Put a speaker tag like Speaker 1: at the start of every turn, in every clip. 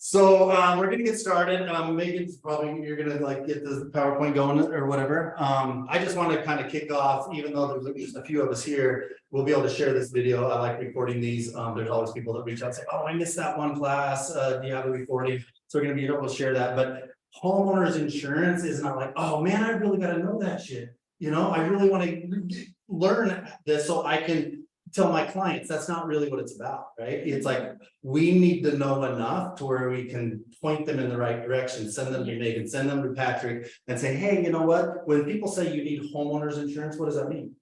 Speaker 1: So we're gonna get started. Megan's probably, you're gonna like get the PowerPoint going or whatever. I just want to kind of kick off, even though there's at least a few of us here, we'll be able to share this video. I like recording these. There's always people that reach out and say, oh, I missed that one class. Do you have the recording? So we're gonna be able to share that. But homeowners insurance is not like, oh man, I really gotta know that shit. You know, I really want to learn this so I can tell my clients. That's not really what it's about, right? It's like we need to know enough to where we can point them in the right direction, send them to Megan, send them to Patrick, and say, hey, you know what? When people say you need homeowners insurance, what does that mean?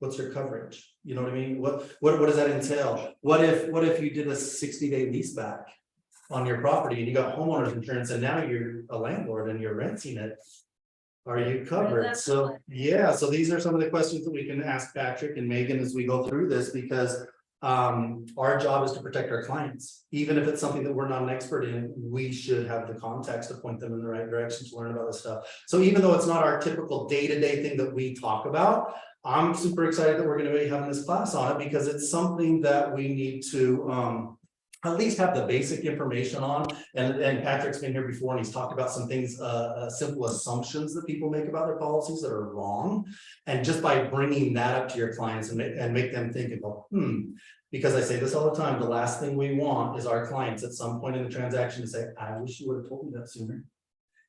Speaker 1: What's your coverage? You know what I mean? What does that entail? What if you did a 60-day lease back on your property and you got homeowners insurance and now you're a landlord and you're renting it? Are you covered? So yeah, so these are some of the questions that we can ask Patrick and Megan as we go through this, because our job is to protect our clients. Even if it's something that we're not an expert in, we should have the context to point them in the right direction to learn about this stuff. So even though it's not our typical day-to-day thing that we talk about, I'm super excited that we're going to be having this class on it, because it's something that we need to at least have the basic information on. And Patrick's been here before and he's talked about some things, simple assumptions that people make about their policies that are wrong. And just by bringing that up to your clients and make them think and go, because I say this all the time, the last thing we want is our clients at some point in the transaction to say, I wish you would have told me that sooner,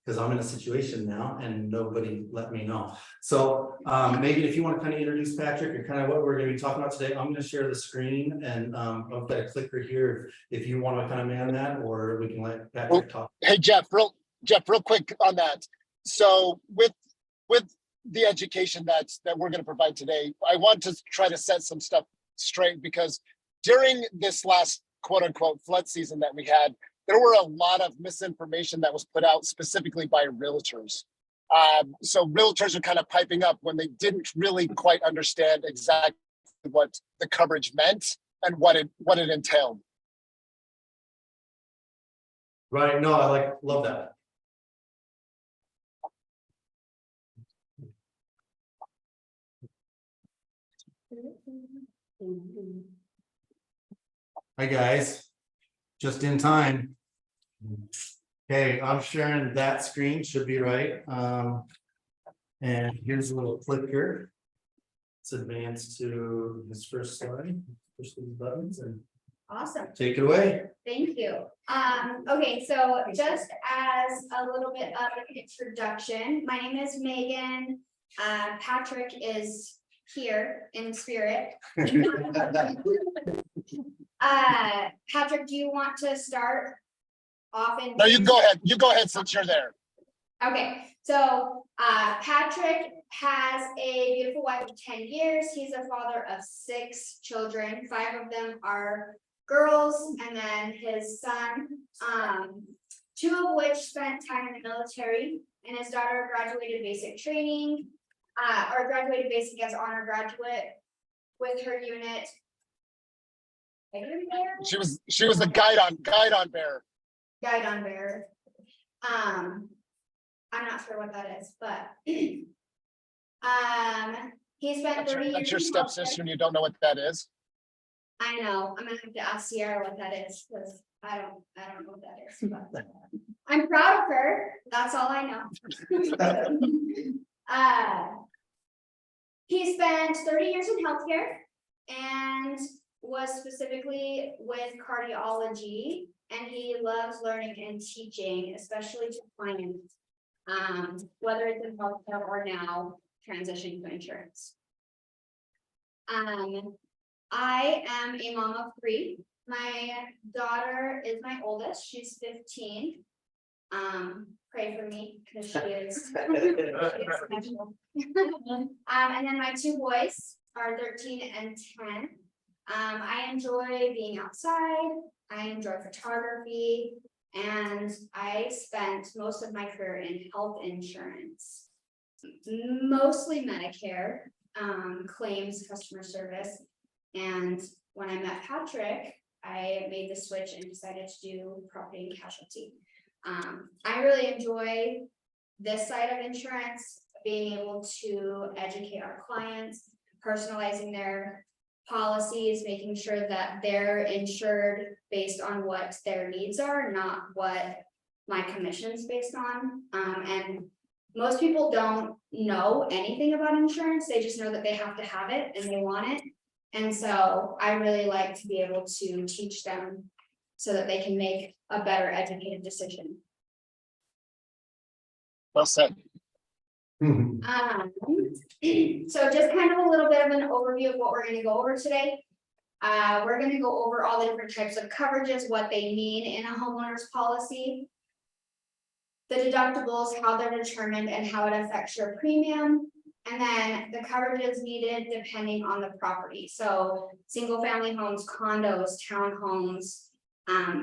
Speaker 1: because I'm in a situation now and nobody let me know. So Megan, if you want to kind of introduce Patrick and kind of what we're going to be talking about today, I'm going to share the screen and I've got a clicker here if you want to kind of man that, or we can let Patrick talk.
Speaker 2: Hey, Jeff, real quick on that. So with the education that we're going to provide today, I want to try to set some stuff straight, because during this last quote unquote flood season that we had, there were a lot of misinformation that was put out specifically by realtors. So realtors are kind of piping up when they didn't really quite understand exactly what the coverage meant and what it entailed.
Speaker 1: Right. No, I love that. Hi guys, just in time. Okay, I'm sharing that screen, should be right. And here's a little clicker. Let's advance to this first slide. Push these buttons and
Speaker 3: Awesome.
Speaker 1: take it away.
Speaker 3: Thank you. Okay, so just as a little bit of an introduction, my name is Megan. Patrick is here in spirit. Patrick, do you want to start off?
Speaker 2: No, you go ahead. You go ahead since you're there.
Speaker 3: Okay, so Patrick has a beautiful wife of 10 years. He's a father of 6 children. 5 of them are girls, and then his son, 2 of which spent time in the military, and his daughter graduated basic training, or graduated basic as honor graduate with her unit.
Speaker 2: She was the guide on bear.
Speaker 3: Guide on bear. I'm not sure what that is, but he spent 30 years.
Speaker 2: That's your stepsister, and you don't know what that is.
Speaker 3: I know. I'm gonna have to ask Sierra what that is, because I don't know what that is. But I'm proud of her. That's all I know. He spent 30 years in healthcare and was specifically with cardiology, and he loves learning and teaching, especially to clients, whether it's in healthcare or now transitioning to insurance. I am a mom of 3. My daughter is my oldest. She's 15. Pray for me because she is. And then my 2 boys are 13 and 10. I enjoy being outside. I enjoy photography, and I spent most of my career in health insurance, mostly Medicare, claims, customer service. And when I met Patrick, I made the switch and decided to do property and casualty. I really enjoy this side of insurance, being able to educate our clients, personalizing their policies, making sure that they're insured based on what their needs are, not what my commission's based on. And most people don't know anything about insurance. They just know that they have to have it and they want it. And so I really like to be able to teach them so that they can make a better educated decision.
Speaker 2: Well said.
Speaker 1: Mhm.
Speaker 3: So just kind of a little bit of an overview of what we're gonna go over today. We're gonna go over all the different types of coverages, what they mean in a homeowner's policy. The deductibles, how they're determined and how it affects your premium. And then the coverages needed depending on the property. So single family homes, condos, townhomes,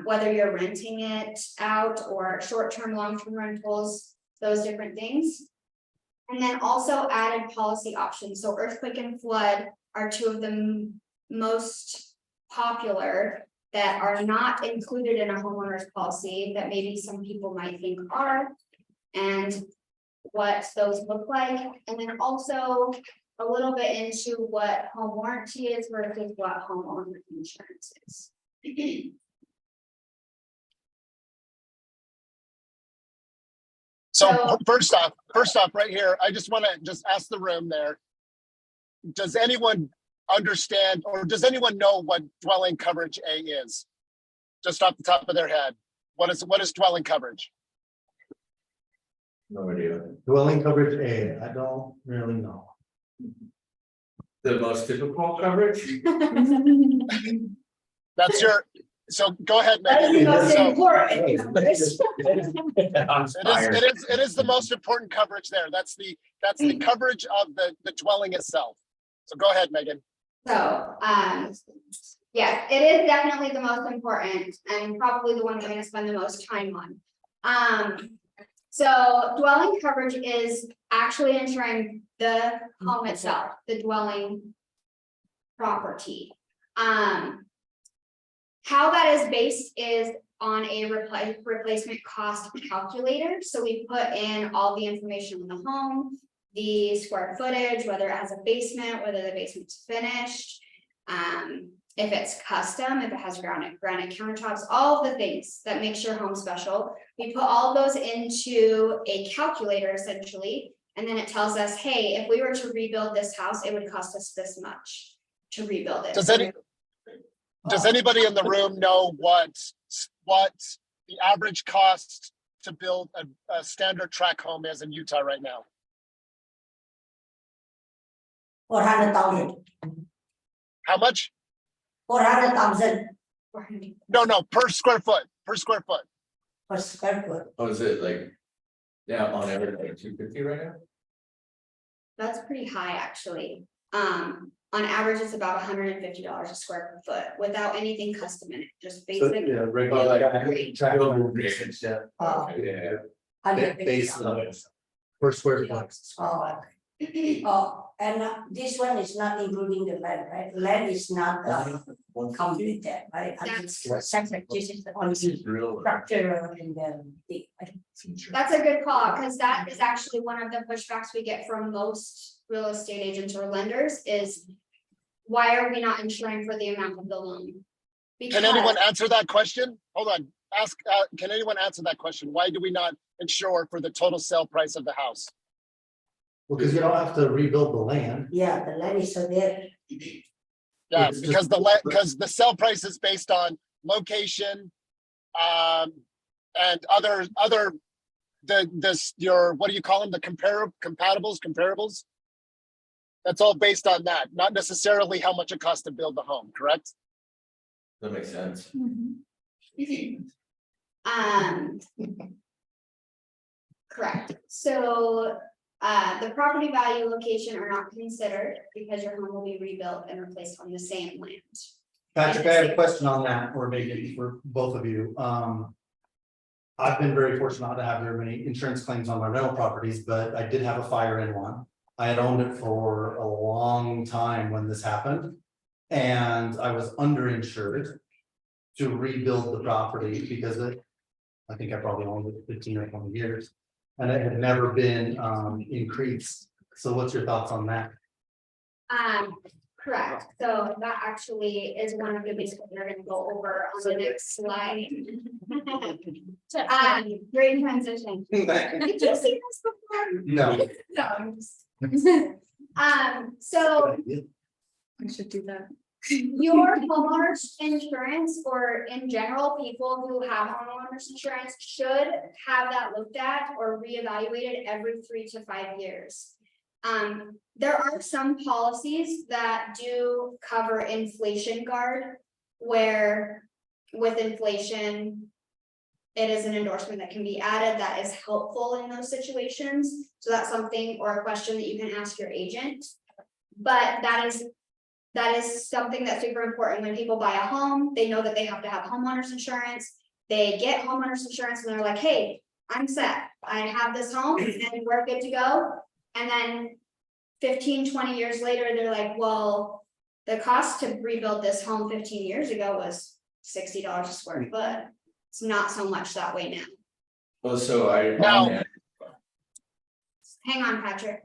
Speaker 3: whether you're renting it out or short-term, long-term rentals, those different things. And then also added policy options. So earthquake and flood are two of the most popular that are not included in a homeowner's policy that maybe some people might think are, and what those look like. And then also a little bit into what home warranty is versus what homeowner insurance is.
Speaker 2: So first off, right here, I just want to just ask the room there. Does anyone understand or does anyone know what dwelling coverage A is? Just off the top of their head. What is dwelling coverage?
Speaker 4: No idea.
Speaker 1: Dwelling coverage A, I don't really know.
Speaker 4: The most typical coverage?
Speaker 2: That's your, so go ahead,
Speaker 5: That's the
Speaker 2: Megan.
Speaker 5: most
Speaker 2: So
Speaker 5: important.
Speaker 2: it is the most important coverage there. That's the coverage of the dwelling itself. So go ahead, Megan.
Speaker 3: So, yeah, it is definitely the most important and probably the one we're gonna spend the most time on. So dwelling coverage is actually insuring the home itself, the dwelling property. How that is based is on a replacement cost calculator. So we put in all the information on the home, the square footage, whether it has a basement, whether the basement's finished, if it's custom, if it has granite countertops, all of the things that makes your home special. We put all of those into a calculator essentially, and then it tells us, hey, if we were to rebuild this house, it would cost us this much to rebuild it.
Speaker 2: Does anybody in the room know what the average cost to build a standard tract home is in Utah right now?
Speaker 5: 400,000.
Speaker 2: How much?
Speaker 5: 400,000
Speaker 2: No, per square foot.
Speaker 5: per square foot.
Speaker 4: Oh, is it like, yeah, on average, like 250 right now?
Speaker 3: That's pretty high, actually. On average, it's about $150 a square foot without anything custom in it, just
Speaker 1: So,
Speaker 3: basic.
Speaker 1: yeah,
Speaker 4: Oh,
Speaker 1: regular.
Speaker 4: like,
Speaker 1: Yeah.
Speaker 4: Yeah.
Speaker 1: Base
Speaker 5: $150.
Speaker 1: level. Per square foot.
Speaker 5: And this one is not including the land, right? Land is not completed, right?
Speaker 3: That's-
Speaker 5: Separate, this is the only structure and then the.
Speaker 3: That's a good call, because that is actually one of the pushbacks we get from most real estate agents or lenders is why are we not insuring for the amount of the loan?
Speaker 2: Can anyone answer that question? Hold on. Can anyone answer that question? Why do we not insure for the total sale price of the house?
Speaker 1: Well, because you don't have to rebuild the land.
Speaker 5: Yeah, the land is so there.
Speaker 2: Yeah,
Speaker 1: It's
Speaker 2: because
Speaker 1: just-
Speaker 2: because the sale price is based on location, and other your, what do you call them? The comparables. That's all based on that, not necessarily how much it costs to build the home, correct?
Speaker 4: That makes sense.
Speaker 3: Correct. So the property value, location are not considered because your home will be rebuilt and replaced on the same land.
Speaker 1: Patrick, I have a question on that, or maybe for both of you. I've been very fortunate not to have very many insurance claims on my rental properties, but I did have a fire in one. I had owned it for a long time when this happened. And I was underinsured to rebuild the property because I think I probably owned it 15 or 20 years. And it had never been increased. So what's your thoughts on that?
Speaker 3: Correct, so that actually is one of the basics we're gonna go over on the next slide. Great transition. Did you see this before?
Speaker 1: No.
Speaker 3: No. I'm just- So
Speaker 6: I should do that.
Speaker 3: your homeowners insurance, or in general, people who have homeowners insurance should have that looked at or reevaluated every 3 to 5 years. There are some policies that do cover inflation guard, where with inflation, it is an endorsement that can be added that is helpful in those situations. So that's something or a question that you can ask your agent. But that is something that's super important. When people buy a home, they know that they have to have homeowners insurance. They get homeowners insurance and they're like, hey, I'm set. I have this home and we're good to go. And then 15, 20 years later, they're like, well, the cost to rebuild this home 15 years ago was $60 a square foot. It's not so much that way now.
Speaker 4: Well, so I.
Speaker 2: Now-
Speaker 3: Hang on, Patrick.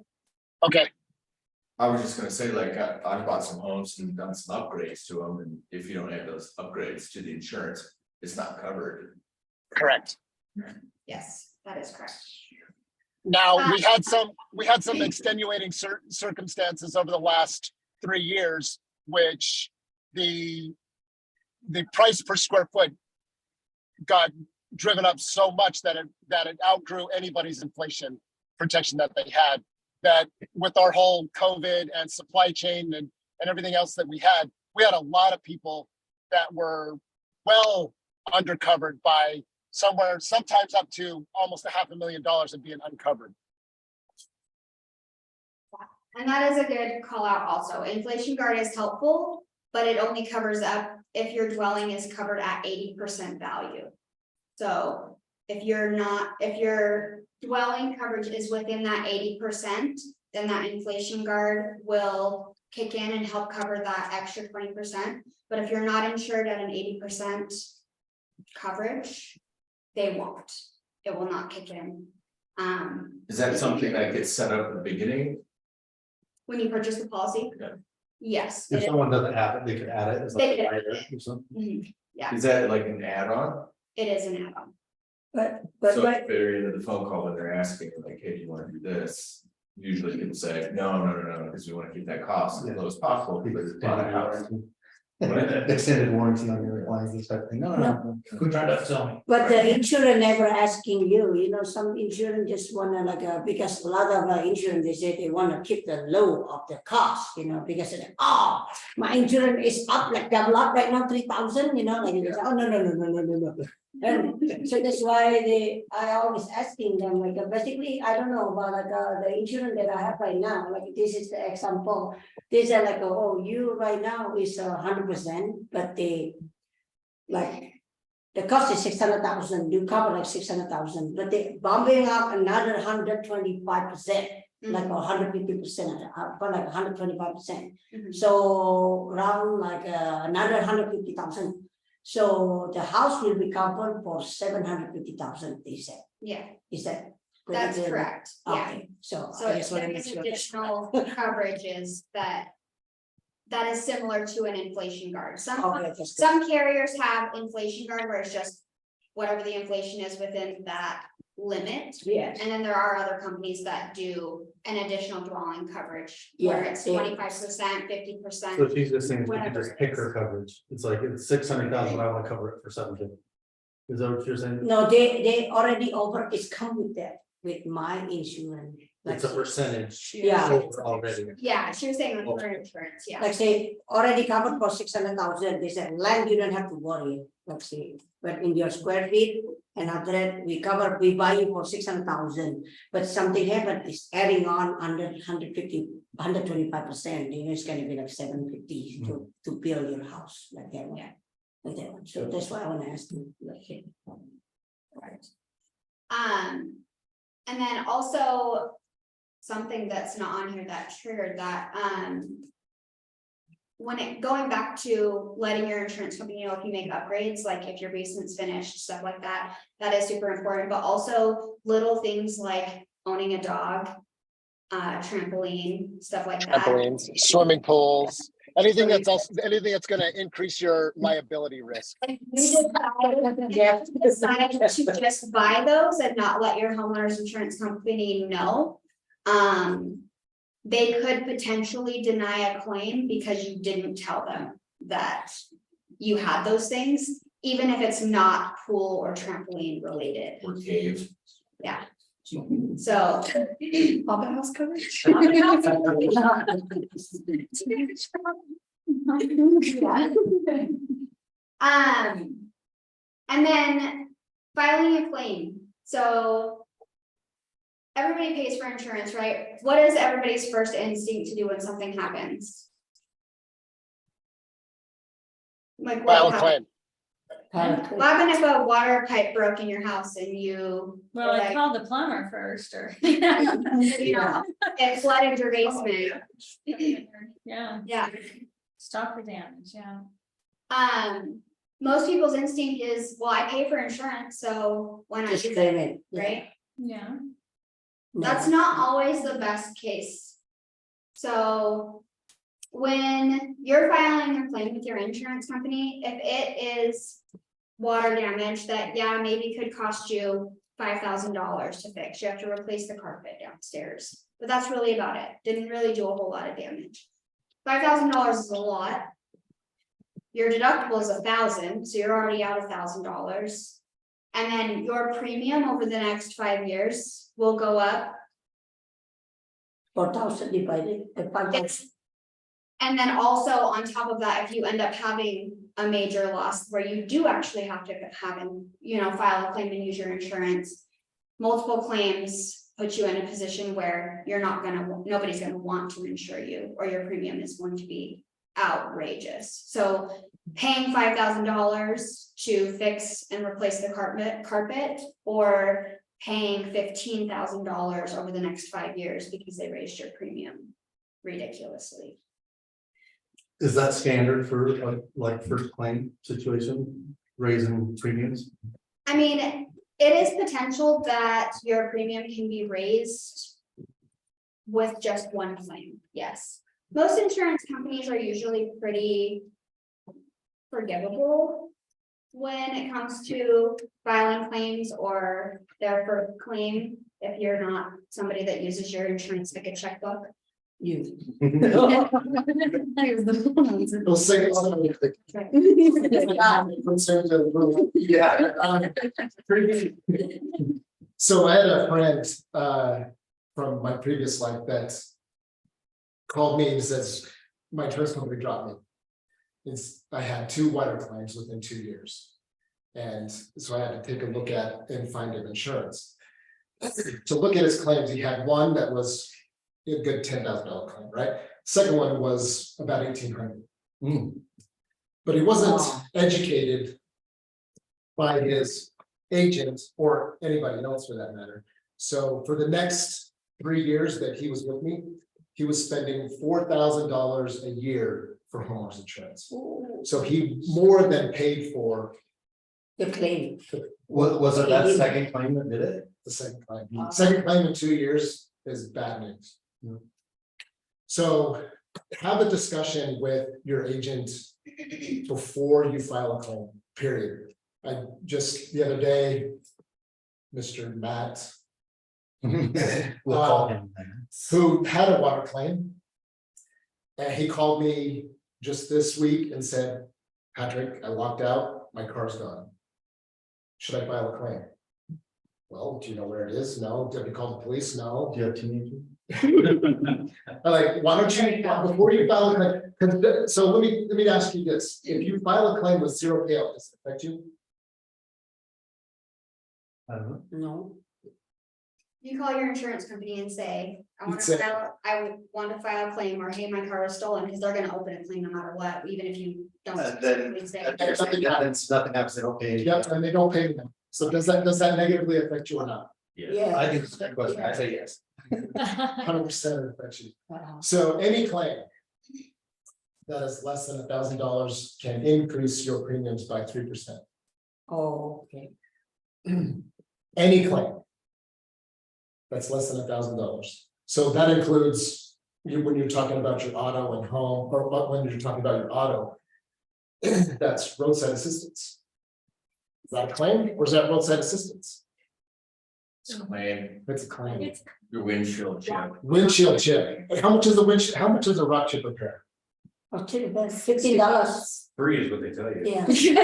Speaker 2: Okay,
Speaker 4: I was just gonna say, like, I bought some homes and done some upgrades to them, and if you don't have those upgrades to the insurance, it's not covered.
Speaker 2: correct.
Speaker 3: Yes, that is correct.
Speaker 2: Now, we had some extenuating circumstances over the last 3 years, which the price per square foot got driven up so much that it outgrew anybody's inflation protection that they had. That with our whole COVID and supply chain and everything else that we had a lot of people that were well undercovered by sometimes up to almost $500,000 of being uncovered.
Speaker 3: And that is a good call out also. Inflation guard is helpful, but it only covers up if your dwelling is covered at 80% value. So if your dwelling coverage is within that 80%, then that inflation guard will kick in and help cover that extra 20%. But if you're not insured at an 80% coverage, they won't. It will not kick in.
Speaker 4: Is that something that gets set up at the beginning?
Speaker 3: When you purchase the policy?
Speaker 4: Yeah.
Speaker 3: Yes.
Speaker 1: If
Speaker 3: it is.
Speaker 1: someone doesn't have it, they could add it as
Speaker 3: They
Speaker 1: like a
Speaker 3: could.
Speaker 1: rider or something.
Speaker 3: Mhm. Yeah,
Speaker 4: Is that like an add-on?
Speaker 3: it is an add-on.
Speaker 5: But
Speaker 4: So at the very end of the phone call, when they're asking like, hey, do you wanna do this? Usually people say, no, because we wanna keep that cost as low as possible, because it's bought a house.
Speaker 1: Extended warranty on your appliances type thing. No. Who tried to sell me?
Speaker 5: But the insurer never asking you, some insurance just wanna because a lot of insurance, they say they wanna keep the low of the cost, because they my insurance is up like double up right now, 3,000, like they say, oh, no. And so that's why I always asking them, basically, I don't know about the insurance that I have right now, this is the example. They say you right now is 100%, but the cost is 600,000, you cover like 600,000, but they bumping up another 125%, like 150%, but like 125%.
Speaker 3: Mhm.
Speaker 5: So around another 150,000. So the house will be covered for 750,000, they said.
Speaker 3: Yeah,
Speaker 5: Is that?
Speaker 3: that's correct. Yeah.
Speaker 5: Okay, so
Speaker 3: So
Speaker 5: I
Speaker 3: if
Speaker 5: just want to
Speaker 3: there
Speaker 5: make
Speaker 3: is
Speaker 5: sure.
Speaker 3: additional coverages that is similar to an inflation guard.
Speaker 5: Okay, that's good.
Speaker 3: Some carriers have inflation guard where it's just whatever the inflation is within that limit.
Speaker 5: Yes,
Speaker 3: And then there are other companies that do an additional dwelling coverage where
Speaker 5: Yeah,
Speaker 3: it's
Speaker 5: yeah.
Speaker 3: 25%, 50%.
Speaker 1: So she's just saying, you can
Speaker 3: Whatever
Speaker 1: just
Speaker 3: it
Speaker 1: pick
Speaker 3: is.
Speaker 1: her coverage. It's like, it's 600,000, I want to cover it for 750. Is that what you're saying?
Speaker 5: no, they already over, it's come with that, with my insurance.
Speaker 1: It's a percentage.
Speaker 5: Yeah.
Speaker 1: over already.
Speaker 3: Yeah, she was saying with her insurance, yeah.
Speaker 5: Like say, already covered for 600,000, they said, land, you don't have to worry, let's say, but in your square feet, and after that, we buy you for 600,000, but something happened, it's adding on under 150, 125%, it's gonna be like 750 to build your house, like that one.
Speaker 3: Yeah.
Speaker 5: Like that one, so that's why I wanna ask you,
Speaker 3: Right. And then also something that's not on here that triggered that, going back to letting your insurance company know if you make upgrades, like if your basement's finished, stuff like that, that is super important, but also little things like owning a dog trampoline, stuff like that.
Speaker 2: Trampolines, swimming pools, anything that's gonna increase your liability risk.
Speaker 3: If you decide to just buy those and not let your homeowner's insurance company know, they could potentially deny a claim because you didn't tell them that you had those things, even if it's not pool or trampoline related.
Speaker 4: Or cave.
Speaker 3: Yeah. So.
Speaker 6: Pop house coverage?
Speaker 3: Yeah. And then filing a claim. So everybody pays for insurance, right? What is everybody's first instinct to do when something happens? Like
Speaker 2: File
Speaker 3: what
Speaker 2: a
Speaker 3: happens?
Speaker 2: claim.
Speaker 3: What happened if a water pipe broke in your house and you?
Speaker 6: Well, I
Speaker 3: like,
Speaker 6: called the plumber first or.
Speaker 3: you know, it flooded your basement.
Speaker 6: Yeah,
Speaker 3: Yeah.
Speaker 6: stop the damage, yeah.
Speaker 3: Most people's instinct is, well, I pay for insurance, so why not
Speaker 5: Just
Speaker 3: use
Speaker 5: claim
Speaker 3: it,
Speaker 5: it.
Speaker 3: right?
Speaker 6: Yeah.
Speaker 3: That's not always the best case. So when you're filing your claim with your insurance company, if it is water damage that, yeah, maybe could cost you $5,000 to fix, you have to replace the carpet downstairs, but that's really about it. Didn't really do a whole lot of damage. $5,000 is a lot. Your deductible is $1,000, so you're already out $1,000. And then your premium over the next 5 years will go up.
Speaker 5: 4,000 divided by 5,000.
Speaker 3: And then also on top of that, if you end up having a major loss where you do actually have to file a claim and use your insurance, multiple claims put you in a position where nobody's gonna want to insure you, or your premium is going to be outrageous. So paying $5,000 to fix and replace the carpet, or paying $15,000 over the next 5 years because they raised your premium ridiculously.
Speaker 1: Is that standard for like first claim situation, raising premiums?
Speaker 3: I mean, it is potential that your premium can be raised with just one claim, yes. Most insurance companies are usually pretty forgivable when it comes to filing claims or their first claim, if you're not somebody that uses your insurance like a checkbook.
Speaker 5: You.
Speaker 2: We'll say So I had a friend from my previous life that called me and says, my insurance company dropped me. I had 2 water claims within 2 years. And so I had to take a look at and find him insurance. To look at his claims, he had one that was a good $10,000 claim, right? Second one was about $1,800. But he wasn't educated by his agent or anybody else for that matter. So for the next 3 years that he was with me, he was spending $4,000 a year for homeowners insurance. So he more than paid for
Speaker 5: The claim.
Speaker 1: Was it that second claim that did it?
Speaker 2: the second claim. Second claim in 2 years is bad news. So have a discussion with your agent before you file a claim, period. I just, the other day, Mr. Matt,
Speaker 1: We'll call him then.
Speaker 2: who had a water claim. And he called me just this week and said, Patrick, I walked out, my car's gone. Should I file a claim? Well, do you know where it is? No. Have you called the police? No.
Speaker 1: Do you have teenagers?
Speaker 2: I'm like, why don't you, before you file a claim, 'cause so let me ask you this, if you file a claim with 0 payout, does it affect you?
Speaker 1: I don't know.
Speaker 5: No.
Speaker 3: You call your insurance company and say, I
Speaker 2: You'd say-
Speaker 3: would want to file a claim, or hey, my car was stolen, because they're gonna open a claim no matter what, even if you don't.
Speaker 1: Then
Speaker 3: specifically say.
Speaker 1: nothing happens, they don't pay.
Speaker 2: Yep, and they don't pay them. So does that negatively affect you or not?
Speaker 5: Yeah.
Speaker 1: I think it's a good question. I say yes.
Speaker 2: 100% it affects you.
Speaker 5: Uh-huh.
Speaker 2: So any claim that is less than $1,000 can increase your premiums by 3%.
Speaker 5: Oh, okay.
Speaker 2: Any claim that's less than $1,000. So that includes you, when you're talking about your auto and home, or when you're talking about your auto. That's roadside assistance. Is that a claim or is that roadside assistance?
Speaker 4: It's a claim,
Speaker 2: It's a claim.
Speaker 6: It's
Speaker 4: your windshield chip.
Speaker 2: Windshield chip. How much is the windshield? How much is a rock chip repair?
Speaker 5: Oh, $15.
Speaker 4: Free is what they tell you.
Speaker 5: Yeah.
Speaker 2: You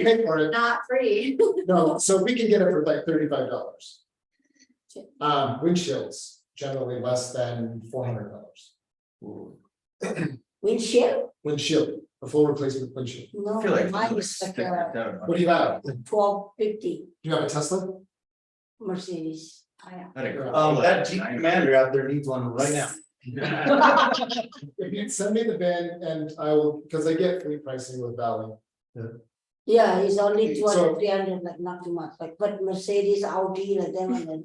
Speaker 2: pay for it.
Speaker 3: Not free.
Speaker 2: No, so we can get it for like $35. Windshields generally less than $400.
Speaker 5: Windshield?
Speaker 2: Windshield, a full replacement windshield.
Speaker 5: No,
Speaker 4: I feel like.
Speaker 5: mine is like
Speaker 2: What do you have? Do
Speaker 5: $12.50
Speaker 2: you have a Tesla?
Speaker 5: Mercedes.
Speaker 1: That Jeep Commander out there needs one right now.
Speaker 2: If you send me the VIN and I will, because I get free pricing with Valley.
Speaker 5: Yeah, it's only 200,
Speaker 2: So-
Speaker 5: 300, like not too much, like, but Mercedes, Audi, like them, and then.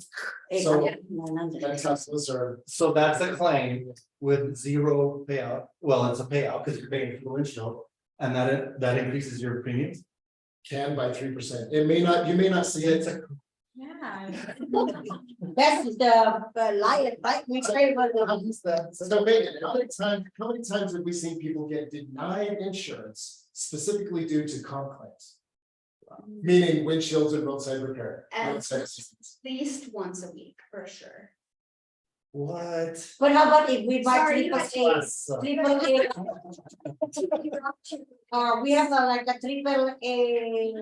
Speaker 2: So-
Speaker 5: 800, 900.
Speaker 2: And Teslas are,
Speaker 1: So that's a claim with zero payout. Well, it's a payout because you're paying for the windshield. And that increases your premiums.
Speaker 2: can by 3%. It may not, you may not see it.
Speaker 6: Yeah.
Speaker 5: That is the lion, right? We pay for the.
Speaker 2: So Meagan, how many times have we seen people get denied insurance specifically due to comp claims? Meaning windshields and roadside repair.
Speaker 3: At
Speaker 2: roadside assistance.
Speaker 3: least once a week, for sure.
Speaker 1: What?
Speaker 5: But how about if we buy
Speaker 3: Sorry,
Speaker 5: triple
Speaker 3: my
Speaker 5: A,
Speaker 3: face.
Speaker 5: triple A? We have like a triple A.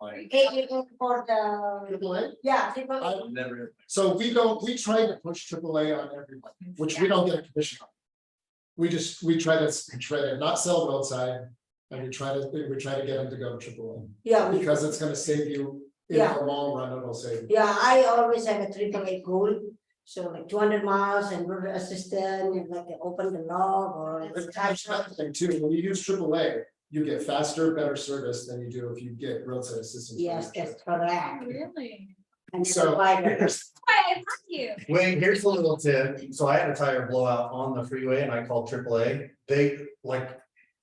Speaker 5: A for the,
Speaker 2: AAA?
Speaker 5: yeah, triple A.
Speaker 2: I-
Speaker 4: Never.
Speaker 2: So we try to push AAA on everyone, which we don't get a commission on. We try to not sell roadside, and we try to get them to go AAA,
Speaker 5: Yeah,
Speaker 2: because it's gonna save you, in
Speaker 5: Yeah.
Speaker 2: the long run, it'll save you.
Speaker 5: yeah, I always have a triple A goal. So like 200 miles and road assistant, and like open the log or.
Speaker 2: And that's another thing too, when you use AAA, you get faster, better service than you do if you get roadside assistance. for
Speaker 5: Yes,
Speaker 2: your
Speaker 5: that's
Speaker 2: trip.
Speaker 5: correct.
Speaker 6: Really?
Speaker 5: And
Speaker 2: So here's,
Speaker 6: Why, fuck you.
Speaker 1: Wait, here's a little tip. So I had a tire blowout on the freeway and I called AAA. They like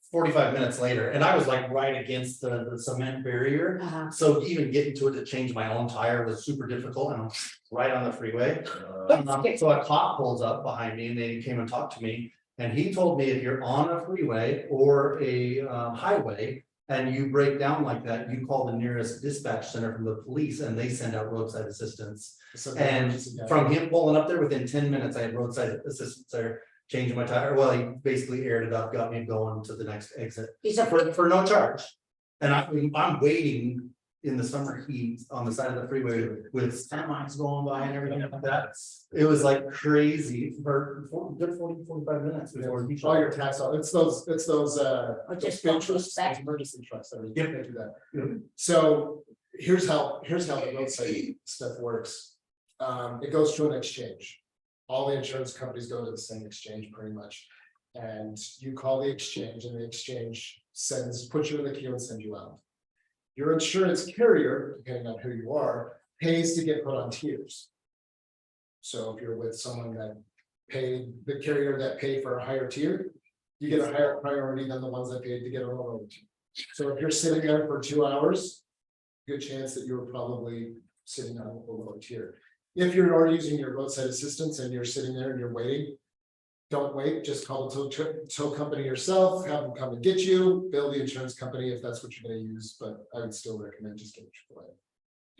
Speaker 1: 45 minutes later, and I was like right against the cement barrier.
Speaker 5: Uh-huh.
Speaker 1: So even getting to it to change my own tire was super difficult and I'm right on the freeway. So a cop pulls up behind me and they came and talked to me. And he told me if you're on a freeway or a highway and you break down like that, you call the nearest dispatch center from the police and they send out roadside assistance. And from him pulling up there, within 10 minutes, I had roadside assistance there, changing my tire. Well, he basically aired it up, got me going to the next exit
Speaker 5: It's a
Speaker 1: for no charge. And I'm waiting in the summer heat on the side of the freeway with semis going by and everything like that. It was like crazy for good 40-45 minutes before he
Speaker 2: all your tax, it's those
Speaker 5: just
Speaker 2: big
Speaker 5: don't
Speaker 2: trucks,
Speaker 5: back.
Speaker 2: those emergency trucks, that
Speaker 1: Yep.
Speaker 2: do that.
Speaker 1: Yep.
Speaker 2: So here's how the roadside stuff works. It goes to an exchange. All the insurance companies go to the same exchange pretty much. And you call the exchange and the exchange puts you in the queue and sends you out. Your insurance carrier, depending on who you are, pays to get put on tiers. So if you're with someone that the carrier that paid for a higher tier, you get a higher priority than the ones that paid to get a lower tier. So if you're sitting there for 2 hours, good chance that you're probably sitting on a lower tier. If you're already using your roadside assistance and you're sitting there and you're waiting, don't wait, just call the tow company yourself, have them come and get you, bill the insurance company if that's what you're gonna use, but I would still recommend just getting AAA.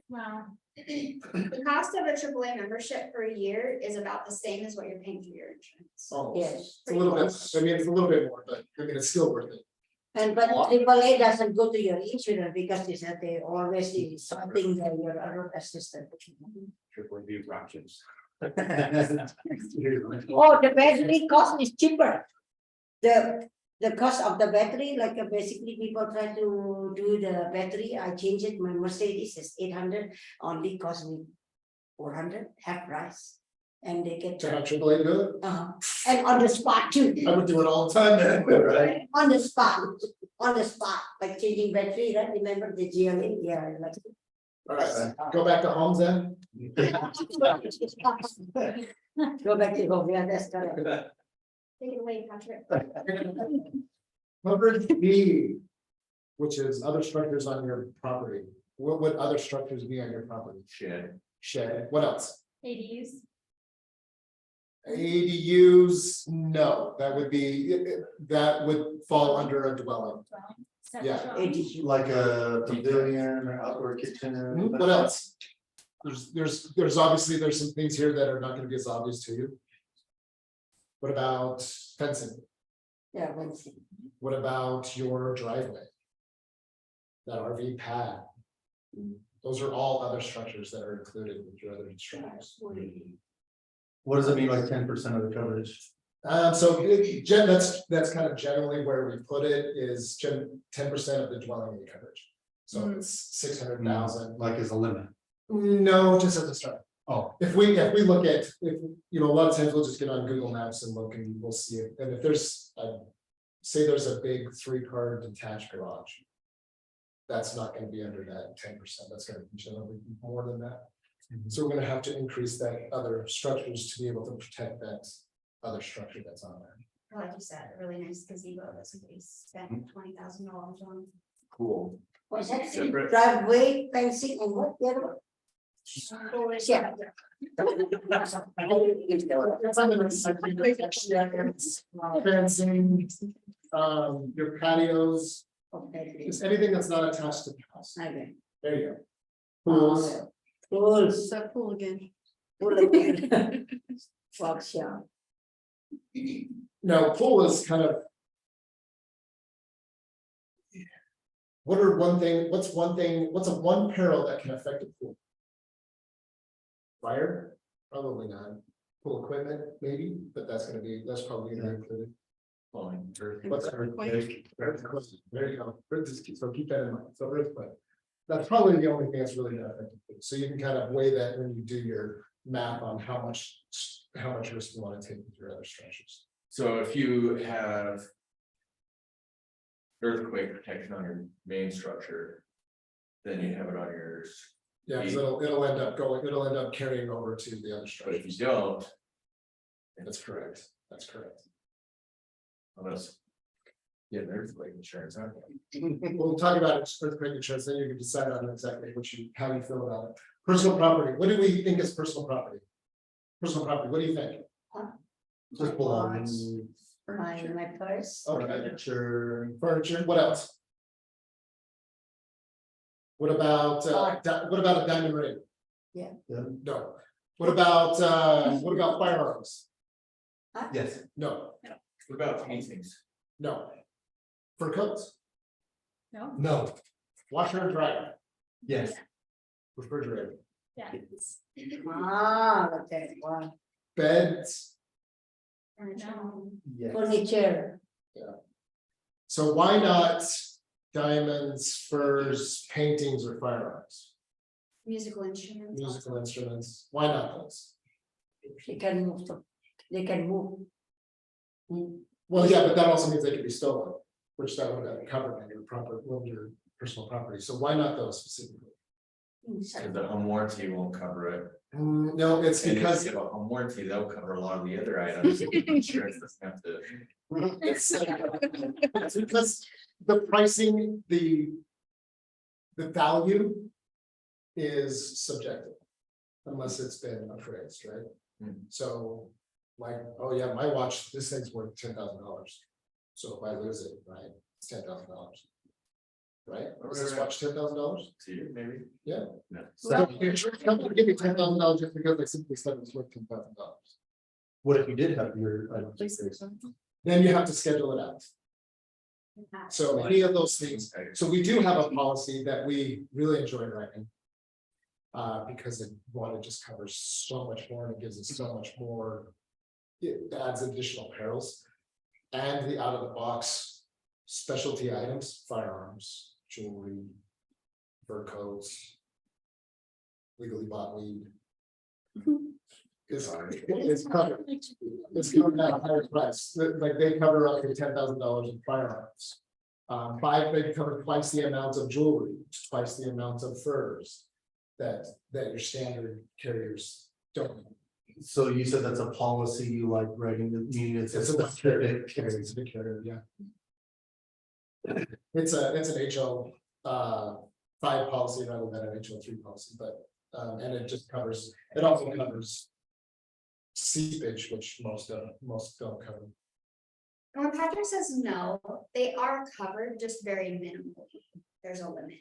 Speaker 6: Wow.
Speaker 3: The cost of a AAA membership per year is about the same as what you're paying for your insurance.
Speaker 2: Almost.
Speaker 5: Yes.
Speaker 2: It's a little bit, I mean, it's a little bit more, but I mean, it's still worth it.
Speaker 5: And but triple A doesn't go to your insurance because it's that they always is something that your road assistant.
Speaker 4: Triple view options.
Speaker 5: Oh, the battery cost is cheaper. The cost of the battery, like basically people try to do the battery, I change it, my Mercedes is 800, only cost me 400, half price. And they get,
Speaker 2: To have AAA do it,
Speaker 5: and on the spot too,
Speaker 2: I would do it all the time then, right?
Speaker 5: on the spot, like changing battery, right? Remember the GLA, yeah, like.
Speaker 2: All right, go back to homes then.
Speaker 5: Go back to home, yeah, that's correct.
Speaker 3: Take it away, Patrick.
Speaker 2: Coverage B, which is other structures on your property. What would other structures be on your property?
Speaker 4: Shed.
Speaker 2: Shed, what else?
Speaker 6: ADUs.
Speaker 2: ADUs, no, that would fall under a dwelling.
Speaker 6: Separate
Speaker 2: Yeah,
Speaker 6: dwelling.
Speaker 1: Like a pavilion or outdoor kitchen.
Speaker 2: What else? There's obviously, there's some things here that are not gonna be as obvious to you. What about fencing?
Speaker 5: Yeah, Wednesday.
Speaker 2: What about your driveway? That RV pad? Those are all other structures that are included with your other structures.
Speaker 1: What does it mean, like 10% of the coverage?
Speaker 2: So that's kind of generally where we put it is 10% of the dwelling unit coverage. So it's 600,000.
Speaker 1: Like is a limit.
Speaker 2: No, just as a start.
Speaker 1: Oh,
Speaker 2: If we look at, a lot of times we'll just get on Google Maps and look and we'll see it. And if there's say there's a big 3-car detached garage. That's not gonna be under that 10%. That's gonna be generally more than that. So we're gonna have to increase that other structures to be able to protect that other structure that's on there.
Speaker 3: Like you said, a really nice gazebo that somebody spent $20,000 on.
Speaker 4: Cool.
Speaker 5: Was that
Speaker 4: Separate.
Speaker 5: driveway, fencing, and what the other one? Yeah.
Speaker 2: Fencing, your patios,
Speaker 5: Okay.
Speaker 2: just anything that's not attached to the house.
Speaker 5: Okay.
Speaker 2: There you go. Pools.
Speaker 5: Pools.
Speaker 7: So cool again.
Speaker 5: Pool again. Fox shop.
Speaker 2: Now, pool is kind of. What's a one peril that can affect a pool? Fire? Probably not. Pool equipment, maybe, but that's probably gonna be included.
Speaker 4: Fine.
Speaker 2: What's that?
Speaker 7: Earthquake.
Speaker 2: Earthquake. There you go. So keep that in mind. So earthquake. That's probably the only thing that's really gonna affect the pool. So you can kind of weigh that when you do your math on how much risk you want to take with your other structures.
Speaker 4: So if you have. Earthquake protection on your main structure. Then you have it on yours,
Speaker 2: Yeah, because it'll end up carrying over to the other
Speaker 4: but if you
Speaker 2: structures.
Speaker 4: don't.
Speaker 2: That's correct. That's correct.
Speaker 4: Unless. Yeah, earthquake insurance, aren't they?
Speaker 2: We'll talk about earthquake insurance, then you can decide on exactly how you feel about it. Personal property, what do we think is personal property? Personal property, what do you think?
Speaker 1: just belongings,
Speaker 5: My purse.
Speaker 2: Okay,
Speaker 1: furniture.
Speaker 2: furniture, what else? What about a diamond ring?
Speaker 5: Yeah.
Speaker 1: Yeah.
Speaker 2: No. What about firearms?
Speaker 1: Yes.
Speaker 2: No,
Speaker 4: What about paintings?
Speaker 2: no. Fur coats,
Speaker 6: No,
Speaker 1: No.
Speaker 2: washer and dryer,
Speaker 1: Yes.
Speaker 2: refrigerator,
Speaker 6: yeah.
Speaker 5: Ah, okay, wow.
Speaker 2: beds.
Speaker 6: No.
Speaker 1: Yes.
Speaker 5: Furniture.
Speaker 2: So why not diamonds, furs, paintings, or firearms?
Speaker 3: Musical instruments.
Speaker 2: Musical instruments, why not those?
Speaker 5: They can move, they can move.
Speaker 2: Well, yeah, but that also means they could be stolen, which that would have covered on your personal property, so why not those specifically?
Speaker 4: Because the home warranty won't cover it.
Speaker 2: No, it's
Speaker 4: And if
Speaker 2: because.
Speaker 4: you have a home warranty, they'll cover a lot of the other items. Insurance doesn't have to.
Speaker 2: It's because the pricing, the value is subjective. Unless it's been appraised, right?
Speaker 4: Hmm.
Speaker 2: So, like, oh yeah, my watch, this thing's worth $10,000. So if I lose it, right, it's $10,000. Right? Was this watch $10,000?
Speaker 4: To you, maybe?
Speaker 2: Yeah.
Speaker 4: No.
Speaker 2: So the insurance company give me $10,000 just because they simply said it was worth $10,000.
Speaker 1: What if you did have your items appraised?
Speaker 2: Then you have to schedule it out. So any of those things,
Speaker 4: Okay.
Speaker 2: so we do have a policy that we really enjoy writing. Because it just covers so much more and it gives us so much more. It adds additional perils. And the out of the box specialty items, firearms, jewelry, fur coats. Legally bought weed. Is covered. It's covered at a higher price, like they cover up to $10,000 in firearms. They cover twice the amount of jewelry, twice the amount of furs. That your standard carriers don't.
Speaker 1: So you said that's a policy you like writing, meaning it's a
Speaker 2: It's a
Speaker 1: specific
Speaker 2: It's a big carrier, yeah. It's an HL 5 policy rather than an HL 3 policy, but And it just covers, it also covers seepage, which most don't cover.
Speaker 3: And when Patrick says no, they are covered, just very minimally. There's a limit.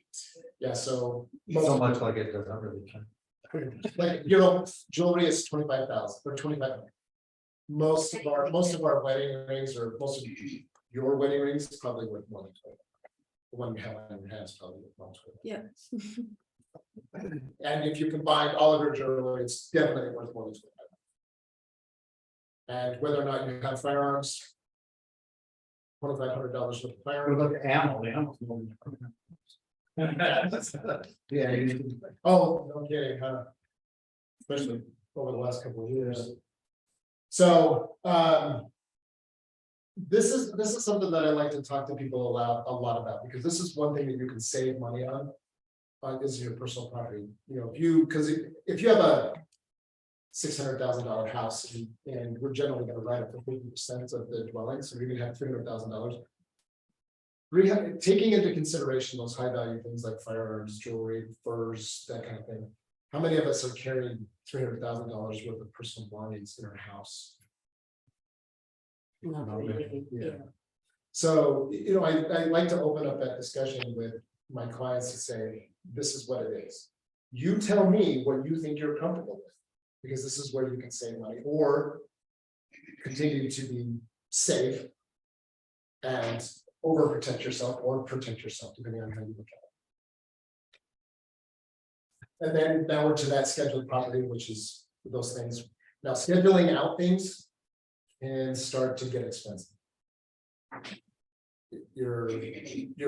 Speaker 2: Yeah, so.
Speaker 1: So much like it doesn't really.
Speaker 2: Like, you know, jewelry is 25,000 or 2,500. Most of our wedding rings, or most of your wedding rings is probably worth more than 20. The one you have on your hand is probably worth more than 20.
Speaker 6: Yeah.
Speaker 2: And if you combine all of your jewelry, it's definitely worth more than 25. And whether or not you have firearms. $2,500 worth of firearms.
Speaker 1: the ammo? The ammo's more Yeah.
Speaker 2: Oh, no kidding, huh? Especially over the last couple of years. So, this is something that I like to talk to people a lot about, because this is one thing that you can save money on. Is your personal property, you know, if you have a $600,000 house and we're generally gonna write up for 50% of the dwelling, so you're gonna have $300,000. Taking into consideration those high value things like firearms, jewelry, furs, that kind of thing. How many of us are carrying $300,000 worth of personal belongings in our house?
Speaker 5: Not really, yeah.
Speaker 2: So, you know, I like to open up that discussion with my clients to say, this is what it is. You tell me what you think you're comfortable with, because this is where you can save money or continue to be safe and overprotect yourself or protect yourself, depending on how you look at it. And then now we're to that scheduled property, which is those things. Now, scheduling out things can start to get expensive. Your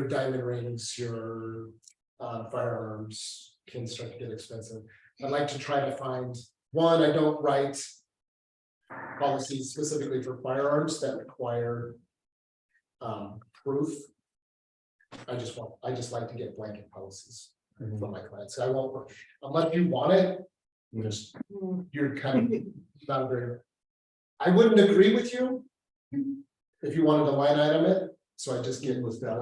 Speaker 2: diamond rings, your firearms can start to get expensive. I'd like to try to find one. I don't write policies specifically for firearms that require proof. I just like to get blanket policies for my clients. I won't, unless you want it, you're kind of not very. I wouldn't agree with you if you wanted to line item it, so I just get with that.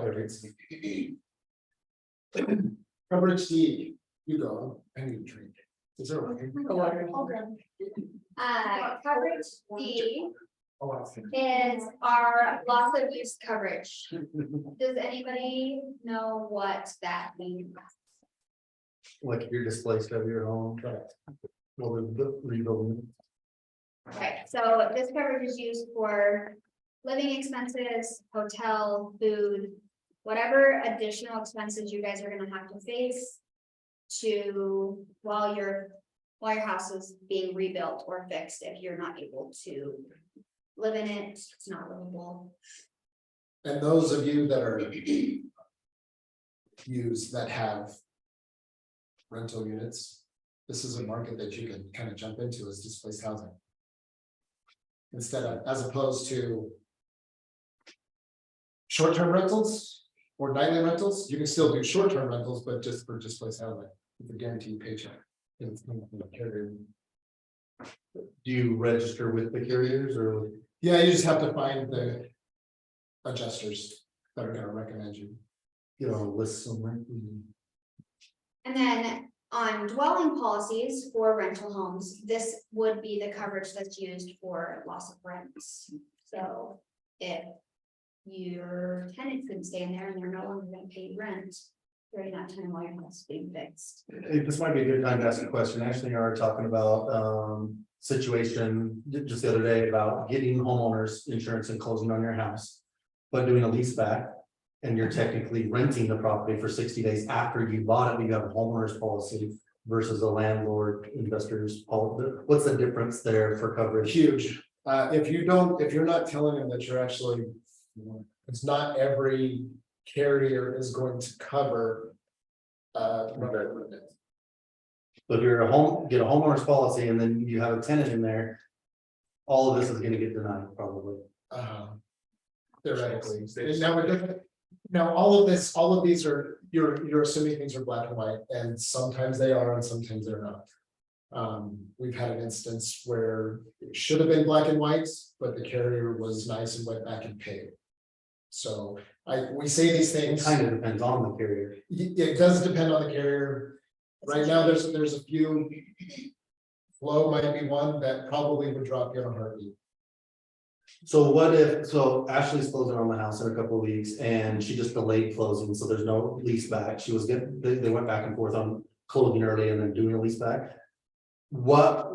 Speaker 2: Coverage D, you go, I need a drink. Is there a
Speaker 3: Coverage D
Speaker 2: Oh, I see.
Speaker 3: is our loss of use coverage. Does anybody know what that means?
Speaker 1: Like if you're displaced out of your home, well, the rebuilding.
Speaker 3: Right, so this coverage is used for living expenses, hotel, food, whatever additional expenses you guys are gonna have to face to while your house is being rebuilt or fixed, if you're not able to live in it, it's not livable.
Speaker 2: And those of you that are that have rental units, this is a market that you can kind of jump into as displaced housing. Instead of, as opposed to short-term rentals or nightly rentals, you can still do short-term rentals, but just for displaced housing, with a guaranteed paycheck. It's from the carrier.
Speaker 1: Do you register with the carriers or?
Speaker 2: Yeah, you just have to find the adjusters that are gonna recommend you.
Speaker 1: You know, list somewhere.
Speaker 3: And then on dwelling policies for rental homes, this would be the coverage that's used for loss of rents. So if your tenant couldn't stay in there and they're no longer gonna pay rent during that time while your house is being fixed.
Speaker 1: Hey, this might be a good time to ask a question. Actually, you are talking about situation just the other day about getting homeowners insurance and closing on your house, but doing a lease back. And you're technically renting the property for 60 days after you bought it, but you have a homeowner's policy versus a landlord investor's policy. What's the difference there for coverage?
Speaker 2: Huge. If you're not telling them that you're actually, it's not every carrier is going to cover.
Speaker 1: So if you're get a homeowner's policy and then you have a tenant in there, all of this is gonna get denied probably.
Speaker 2: Theoretically. Now we're different. Now, all of these are, you're assuming things are black and white, and sometimes they are and sometimes they're not. We've had an instance where it should have been black and white, but the carrier was nice and went back and paid. So we say these
Speaker 1: It
Speaker 2: things.
Speaker 1: kind of depends on the carrier.
Speaker 2: It does depend on the carrier. Right now, there's a few. Flow might be one that probably would drop you in a heartbeat.
Speaker 1: So what if, so Ashley's closing on the house in a couple of weeks and she just delayed closing, so there's no lease back. She was getting, they went back and forth on closing early and then doing a lease back. What,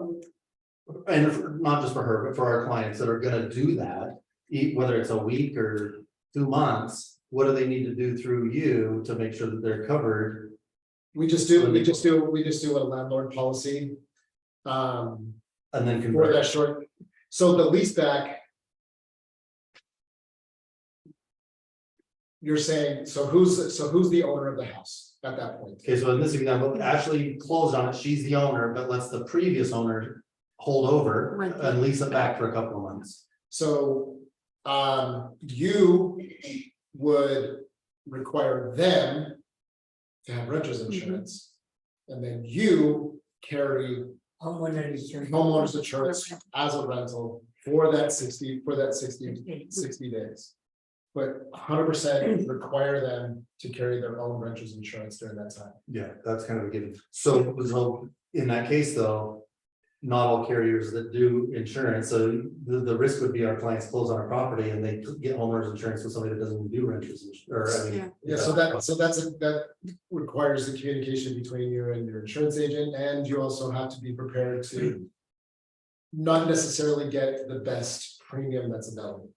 Speaker 1: and not just for her, but for our clients that are gonna do that, whether it's a week or 2 months, what do they need to do through you to make sure that they're covered?
Speaker 2: We just do a landlord policy.
Speaker 1: And then
Speaker 2: For
Speaker 1: convert.
Speaker 2: that short, so the lease back. You're saying, so who's the owner of the house at that point?
Speaker 1: Okay, so in this example, Ashley closed on it, she's the owner, but lets the previous owner hold over
Speaker 6: Rent it.
Speaker 1: and lease it back for a couple of months.
Speaker 2: So, you would require them to have renters insurance. And then you carry homeowners insurance as a rental for that 60 days. But 100% require them to carry their own renters insurance during that time.
Speaker 1: Yeah, that's kind of a given. So in that case, though, not all carriers that do insurance, so the risk would be our clients close on our property and they get homeowners insurance with somebody that doesn't do renters, or I mean.
Speaker 2: Yeah, so that requires the communication between you and your insurance agent, and you also have to be prepared to not necessarily get the best premium that's available.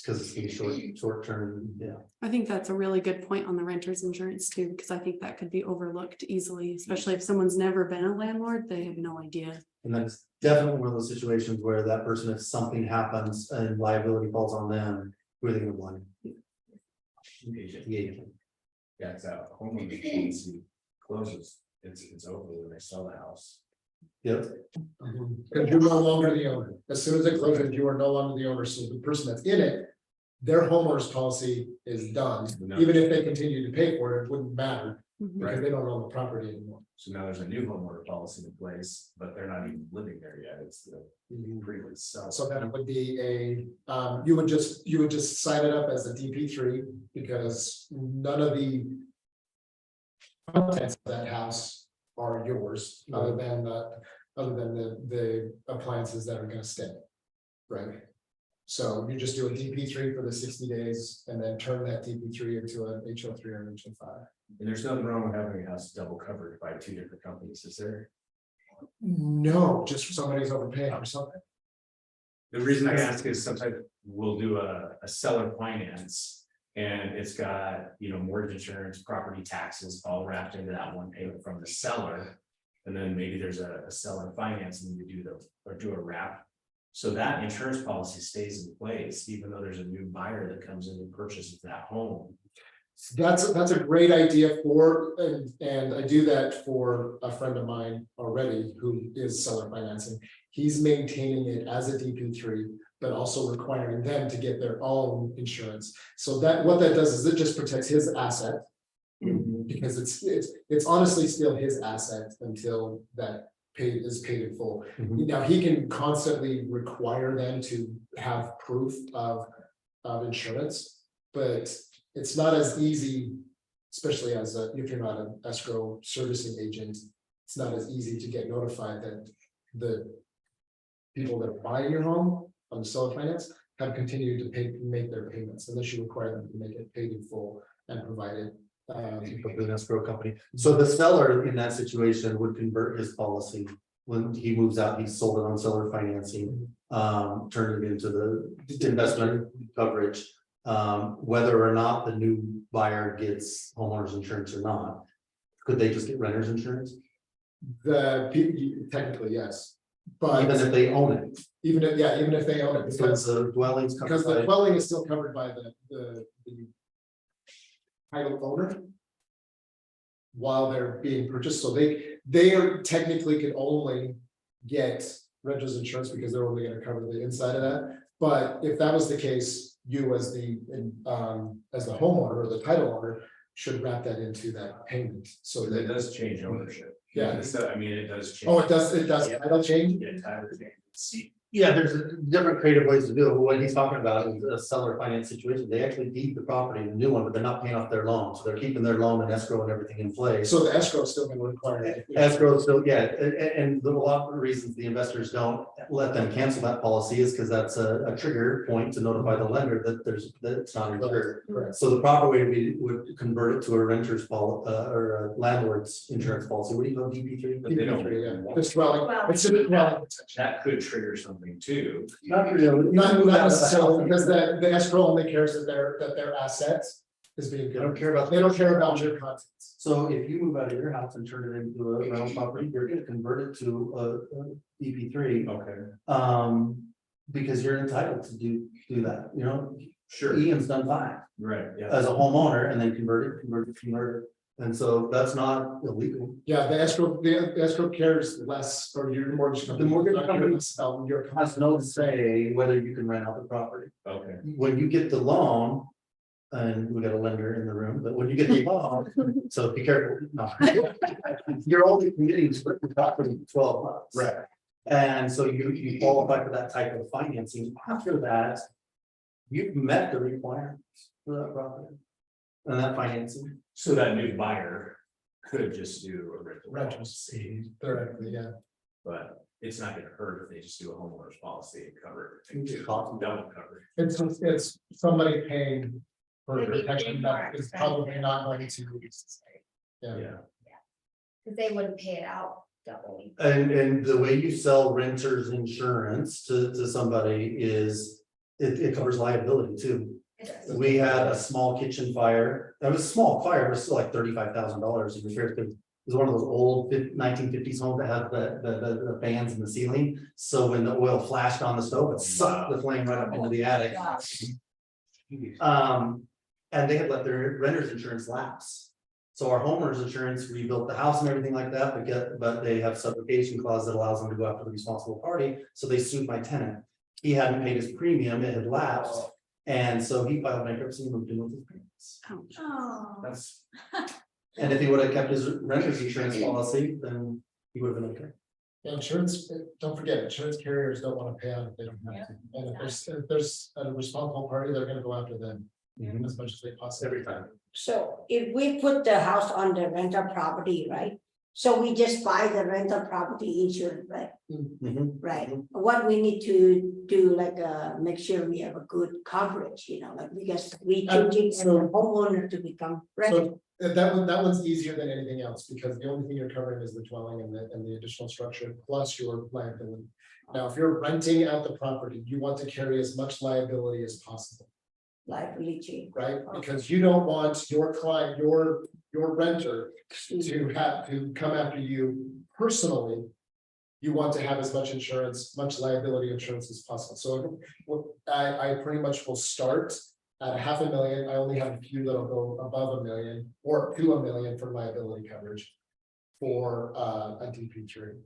Speaker 1: Because it's gonna be short term, yeah.
Speaker 7: I think that's a really good point on the renter's insurance too, because I think that could be overlooked easily, especially if someone's never been a landlord, they have no idea.
Speaker 1: And that's definitely one of those situations where that person, if something happens and liability falls on them, who are they gonna blame? The agent.
Speaker 4: Yeah, it's a homeowner policy closes, it's over when they sell the house.
Speaker 1: Yep.
Speaker 2: Because you're no longer the owner. As soon as it closes, you are no longer the owner. So the person that's in it, their homeowner's policy is done.
Speaker 4: No.
Speaker 2: Even if they continue to pay for it, it wouldn't matter because
Speaker 4: Right.
Speaker 2: they don't own the property anymore.
Speaker 4: So now there's a new homeowner policy in place, but they're not even living there yet, it's the previous sell.
Speaker 2: So then it would be you would just sign it up as a DP3 because none of the contents of that house are yours, other than the appliances that are gonna stay. Right? So you just do a DP3 for the 60 days and then turn that DP3 into an HO3 or an HO5.
Speaker 4: And there's nothing wrong with having a house double covered by 2 different companies, is there?
Speaker 2: No, just somebody's overpaying for something.
Speaker 8: The reason I ask is sometimes we'll do a seller finance. And it's got, mortgage insurance, property taxes all wrapped into that one payment from the seller. And then maybe there's a seller finance and you do a wrap. So that insurance policy stays in place, even though there's a new buyer that comes in and purchases that home.
Speaker 2: That's a great idea and I do that for a friend of mine already who is seller financing. He's maintaining it as a DP3, but also requiring them to get their own insurance. So what that does is it just protects his asset. Because it's honestly still his asset until that is paid in full. Now, he can constantly require them to have proof of insurance, but it's not as easy, especially if you're not an escrow servicing agent, it's not as easy to get notified that the people that are buying your home on the seller finance have continued to make their payments, unless you require them to make it paid in full and provide it.
Speaker 1: An escrow company. So the seller in that situation would convert his policy when he moves out. He's sold it on seller financing, turning it into the investment coverage. Whether or not the new buyer gets homeowners insurance or not, could they just get renters insurance?
Speaker 2: Technically, yes, but
Speaker 1: Even if they own it,
Speaker 2: even if they own it,
Speaker 1: because the dwellings.
Speaker 2: because the dwelling is still covered by the title owner while they're being purchased, so they are technically can only get renters insurance because they're only going to cover the inside of that. But if that was the case, you as the homeowner or the title owner should wrap that into that payment. So
Speaker 4: It does change ownership.
Speaker 2: Yeah.
Speaker 8: So, it does change.
Speaker 2: Oh, it does. Title change.
Speaker 8: Yeah, title change.
Speaker 1: Yeah, there's different creative ways to do it. What he's talking about is a seller finance situation. They actually deed the property and new one, but they're not paying off their loan. So they're keeping their loan and escrow and everything in place.
Speaker 2: So the escrow is still gonna require it.
Speaker 1: Escrow, so yeah, and a lot of the reasons the investors don't let them cancel that policy is because that's a trigger point to notify the lender that that it's not insured.
Speaker 2: Correct.
Speaker 1: So the proper way would convert it to a renter's or a landlord's insurance policy. What do you call DP3?
Speaker 8: But they don't.
Speaker 2: Yeah, it's dwelling, it's a dwelling protection.
Speaker 8: That could trigger something too.
Speaker 1: Not really.
Speaker 2: Not necessarily, because the escrow only cares that their assets is being.
Speaker 1: They don't care about.
Speaker 2: They don't care about your contents.
Speaker 1: So if you move out of your house and turn it into a rental property, you're gonna convert it to a DP3.
Speaker 8: Okay.
Speaker 1: Because you're entitled to do that, you know,
Speaker 8: Sure.
Speaker 1: Ian's done fine
Speaker 8: Right, yeah.
Speaker 1: as a homeowner and then convert it. And so that's not illegal.
Speaker 2: Yeah, the escrow cares less, or your mortgage company.
Speaker 1: The mortgage company
Speaker 2: less about your
Speaker 1: Has no say whether you can rent out the property.
Speaker 8: Okay.
Speaker 1: When you get the loan, and we got a lender in the room, but when you get the loan, so be careful, no. You're only committing to split the property for 12 months.
Speaker 2: Right.
Speaker 1: And so you qualify for that type of financing. After that, you've met the requirements for that property. And that financing.
Speaker 8: So that new buyer could just do a rental
Speaker 2: Rentals.
Speaker 8: policy,
Speaker 2: Theoretically, yeah.
Speaker 8: but it's not gonna hurt if they just do a homeowner's policy and cover it.
Speaker 1: It's costing
Speaker 8: Double coverage.
Speaker 2: It's somebody paying for
Speaker 3: They'd be
Speaker 2: protection
Speaker 3: paying
Speaker 2: that
Speaker 3: more
Speaker 2: is probably not going to.
Speaker 8: Yeah.
Speaker 3: Cause they wouldn't pay it out doubly.
Speaker 1: And the way you sell renters insurance to somebody is, it covers liability too.
Speaker 3: It does.
Speaker 1: We had a small kitchen fire, that was a small fire, it was still like $35,000 in repairs. It was one of those old 1950s homes that had the fans in the ceiling. So when the oil flashed on the stove, it sucked the flame right up into the attic. And they had let their renter's insurance lapse. So our homeowners insurance rebuilt the house and everything like that, but they have subrogation clause that allows them to go after the responsible party. So they sued my tenant. He hadn't paid his premium, it had lapsed. And so he filed bankruptcy and moved in with his parents.
Speaker 7: Ouch.
Speaker 6: Oh.
Speaker 8: That's,
Speaker 1: And if he would have kept his renter's insurance policy, then he would have been okay.
Speaker 2: Insurance, don't forget, insurance carriers don't want to pay out if they don't have to. And if there's a responsible party, they're gonna go after them as much as they possibly.
Speaker 1: Every time.
Speaker 5: So if we put the house on the rental property, right? So we just buy the rental property insurance, right?
Speaker 1: Mhm.
Speaker 5: Right, what we need to do, like, make sure we have a good coverage, you know, like, because we changing as a
Speaker 2: so-
Speaker 5: homeowner to become rental.
Speaker 2: So that one's easier than anything else, because the only thing you're covering is the dwelling and the additional structure plus your liability. Now, if you're renting out the property, you want to carry as much liability as possible,
Speaker 5: Liability.
Speaker 2: right? Because you don't want your client, your renter to have to come after you personally. You want to have as much insurance, much liability insurance as possible. So I pretty much will start at $500,000. I only have a few that'll go above $1 million or to $1 million for liability coverage for a DP3.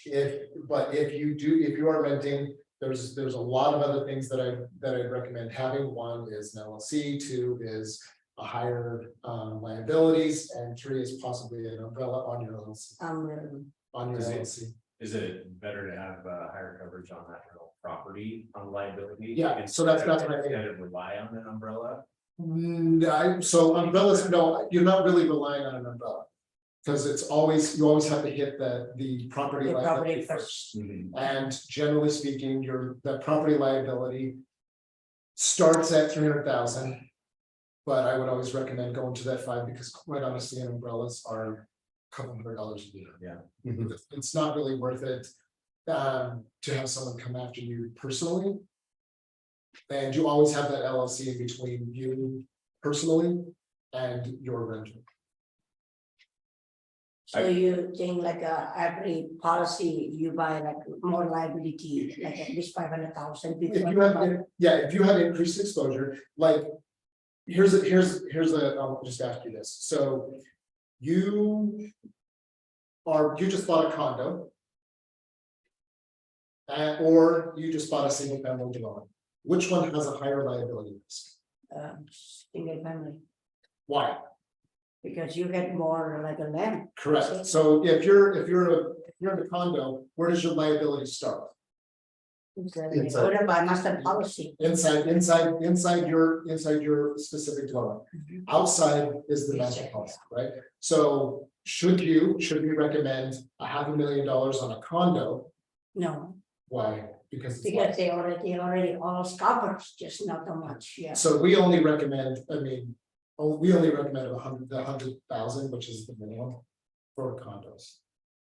Speaker 2: If you are renting, there's a lot of other things that I recommend having. One is an LLC, two is a higher liabilities, and three is possibly an umbrella on your LLC. On your LLC.
Speaker 8: is it better to have higher coverage on that real property on liability?
Speaker 2: Yeah, so that's what I think.
Speaker 8: Instead of rely on an umbrella?
Speaker 2: So umbrellas, no, you're not really relying on an umbrella. Because you always have to hit the property
Speaker 5: The
Speaker 2: liability
Speaker 5: property
Speaker 2: first.
Speaker 8: Mhm.
Speaker 2: And generally speaking, the property liability starts at 300,000. But I would always recommend going to that 5, because quite honestly, umbrellas are a couple $100 a year.
Speaker 8: Yeah.
Speaker 2: It's not really worth it to have someone come after you personally. And you always have that LLC in between you personally and your renter.
Speaker 5: So you think like every policy you buy like more liability, like at least 500,000.
Speaker 2: If you have increased exposure, like here's I'll just ask you this. So you just bought a condo. Or you just bought a single family dwelling. Which one has a higher liability risk?
Speaker 5: Single family,
Speaker 2: Why?
Speaker 5: because you get more like a land.
Speaker 2: Correct. So if you're in a condo, where does your liability start?
Speaker 1: Inside.
Speaker 5: Whatever, I must have policy.
Speaker 2: inside your specific dwelling. Outside is the master policy, right? So should we recommend $500,000 on a condo?
Speaker 5: No,
Speaker 2: Why? Because it's
Speaker 5: because
Speaker 2: less.
Speaker 5: they already all covered, just not that much, yeah.
Speaker 2: So we only recommend, we only recommend the 100,000, which is the minimum for condos.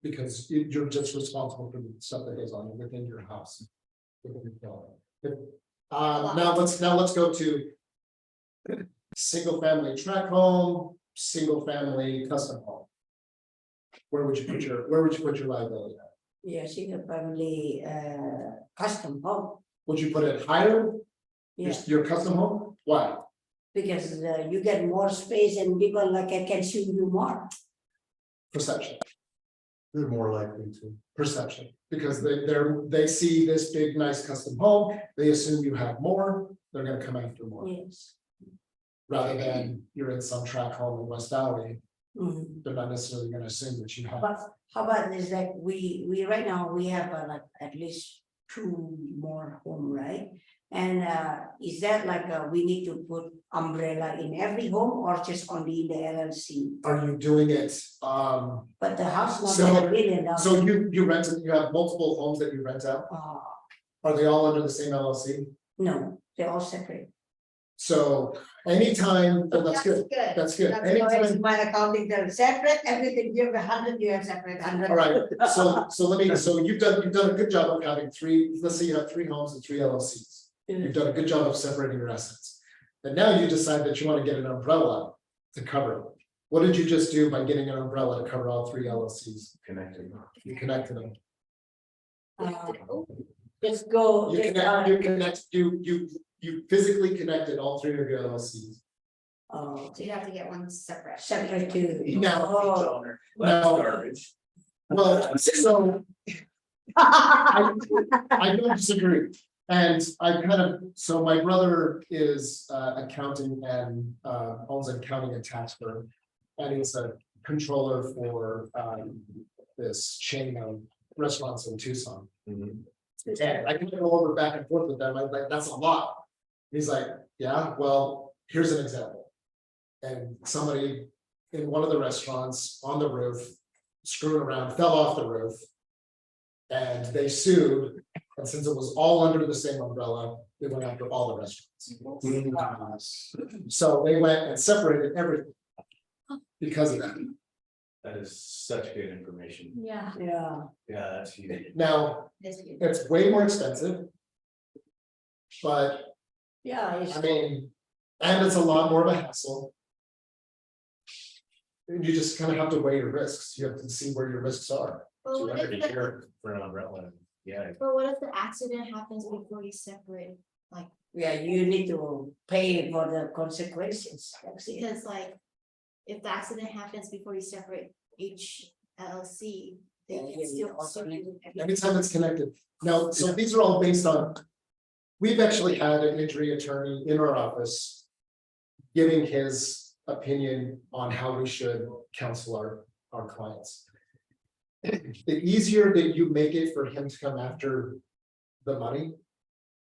Speaker 2: Because you're just responsible for the stuff that goes on within your house. Within your building. Now let's go to single family tract home, single family custom home. Where would you put your liability at?
Speaker 5: Yeah, single family, custom home,
Speaker 2: Would you put it higher,
Speaker 5: yeah,
Speaker 2: your custom home? Why?
Speaker 5: because you get more space and people like I can sue you more.
Speaker 2: Perception,
Speaker 1: They're more likely to.
Speaker 2: perception, because they see this big, nice custom home, they assume you have more, they're gonna come after more.
Speaker 5: Yes.
Speaker 2: Rather than you're in some tract home in West Valley,
Speaker 5: Mhm.
Speaker 2: they're not necessarily gonna assume that you have.
Speaker 5: But how about this, like, we right now, we have like at least 2 more home, right? And is that like, we need to put umbrella in every home or just only in the LLC?
Speaker 2: Are you doing it,
Speaker 5: But the house not
Speaker 2: So-
Speaker 5: $1 million.
Speaker 2: so you rent, you have multiple homes that you rent out, are they all under the same LLC?
Speaker 5: No, they're all separate.
Speaker 2: So anytime, oh, that's good, that's good,
Speaker 5: That's why it's
Speaker 2: anytime,
Speaker 5: my accounting, they're separate, everything, you have 100, you have separate 100.
Speaker 2: all right, so you've done a good job of having 3, let's say you have 3 homes and 3 LLCs. You've done a good job of separating your assets. And now you decide that you want to get an umbrella to cover it. What did you just do by getting an umbrella to cover all 3 LLCs?
Speaker 8: Connected.
Speaker 2: You connected them.
Speaker 5: Just go.
Speaker 2: You physically connected all 3 of your LLCs.
Speaker 5: Oh,
Speaker 3: So you have to get one separate.
Speaker 5: separate too.
Speaker 2: Now-
Speaker 5: Oh.
Speaker 2: Now-
Speaker 8: Garbage.
Speaker 2: Well, so I don't disagree. And I kind of, so my brother is accounting and owns an accounting and tax firm. And he's a controller for this chain of restaurants in Tucson.
Speaker 8: Mhm.
Speaker 2: And I can go over back and forth with them, I'm like, that's a lot. He's like, yeah, well, here's an example. And somebody in one of the restaurants on the roof, screwing around, fell off the roof. And they sued, and since it was all under the same umbrella, they went after all the restaurants. So they went and separated everything. Because of that.
Speaker 8: That is such good information.
Speaker 6: Yeah.
Speaker 5: Yeah.
Speaker 8: Yeah, that's huge.
Speaker 2: Now, it's way more expensive. But
Speaker 5: Yeah, it's.
Speaker 2: I mean, and it's a lot more of a hassle. And you just kind of have to weigh your risks. You have to see where your risks are.
Speaker 6: But what if
Speaker 8: 200 a
Speaker 6: the,
Speaker 8: year for an umbrella. Yeah.
Speaker 6: but what if the accident happens before you separate?
Speaker 5: Yeah, you need to pay for the consequences. That's it.
Speaker 6: Because like, if the accident happens before you separate each LLC, they
Speaker 5: Yeah,
Speaker 6: can
Speaker 5: yeah,
Speaker 6: still
Speaker 5: also
Speaker 6: sue
Speaker 5: need-
Speaker 6: you.
Speaker 2: Every time it's connected. Now, so these are all based on. We've actually had an injury attorney in our office. Giving his opinion on how we should counsel our clients. The easier that you make it for him to come after the money.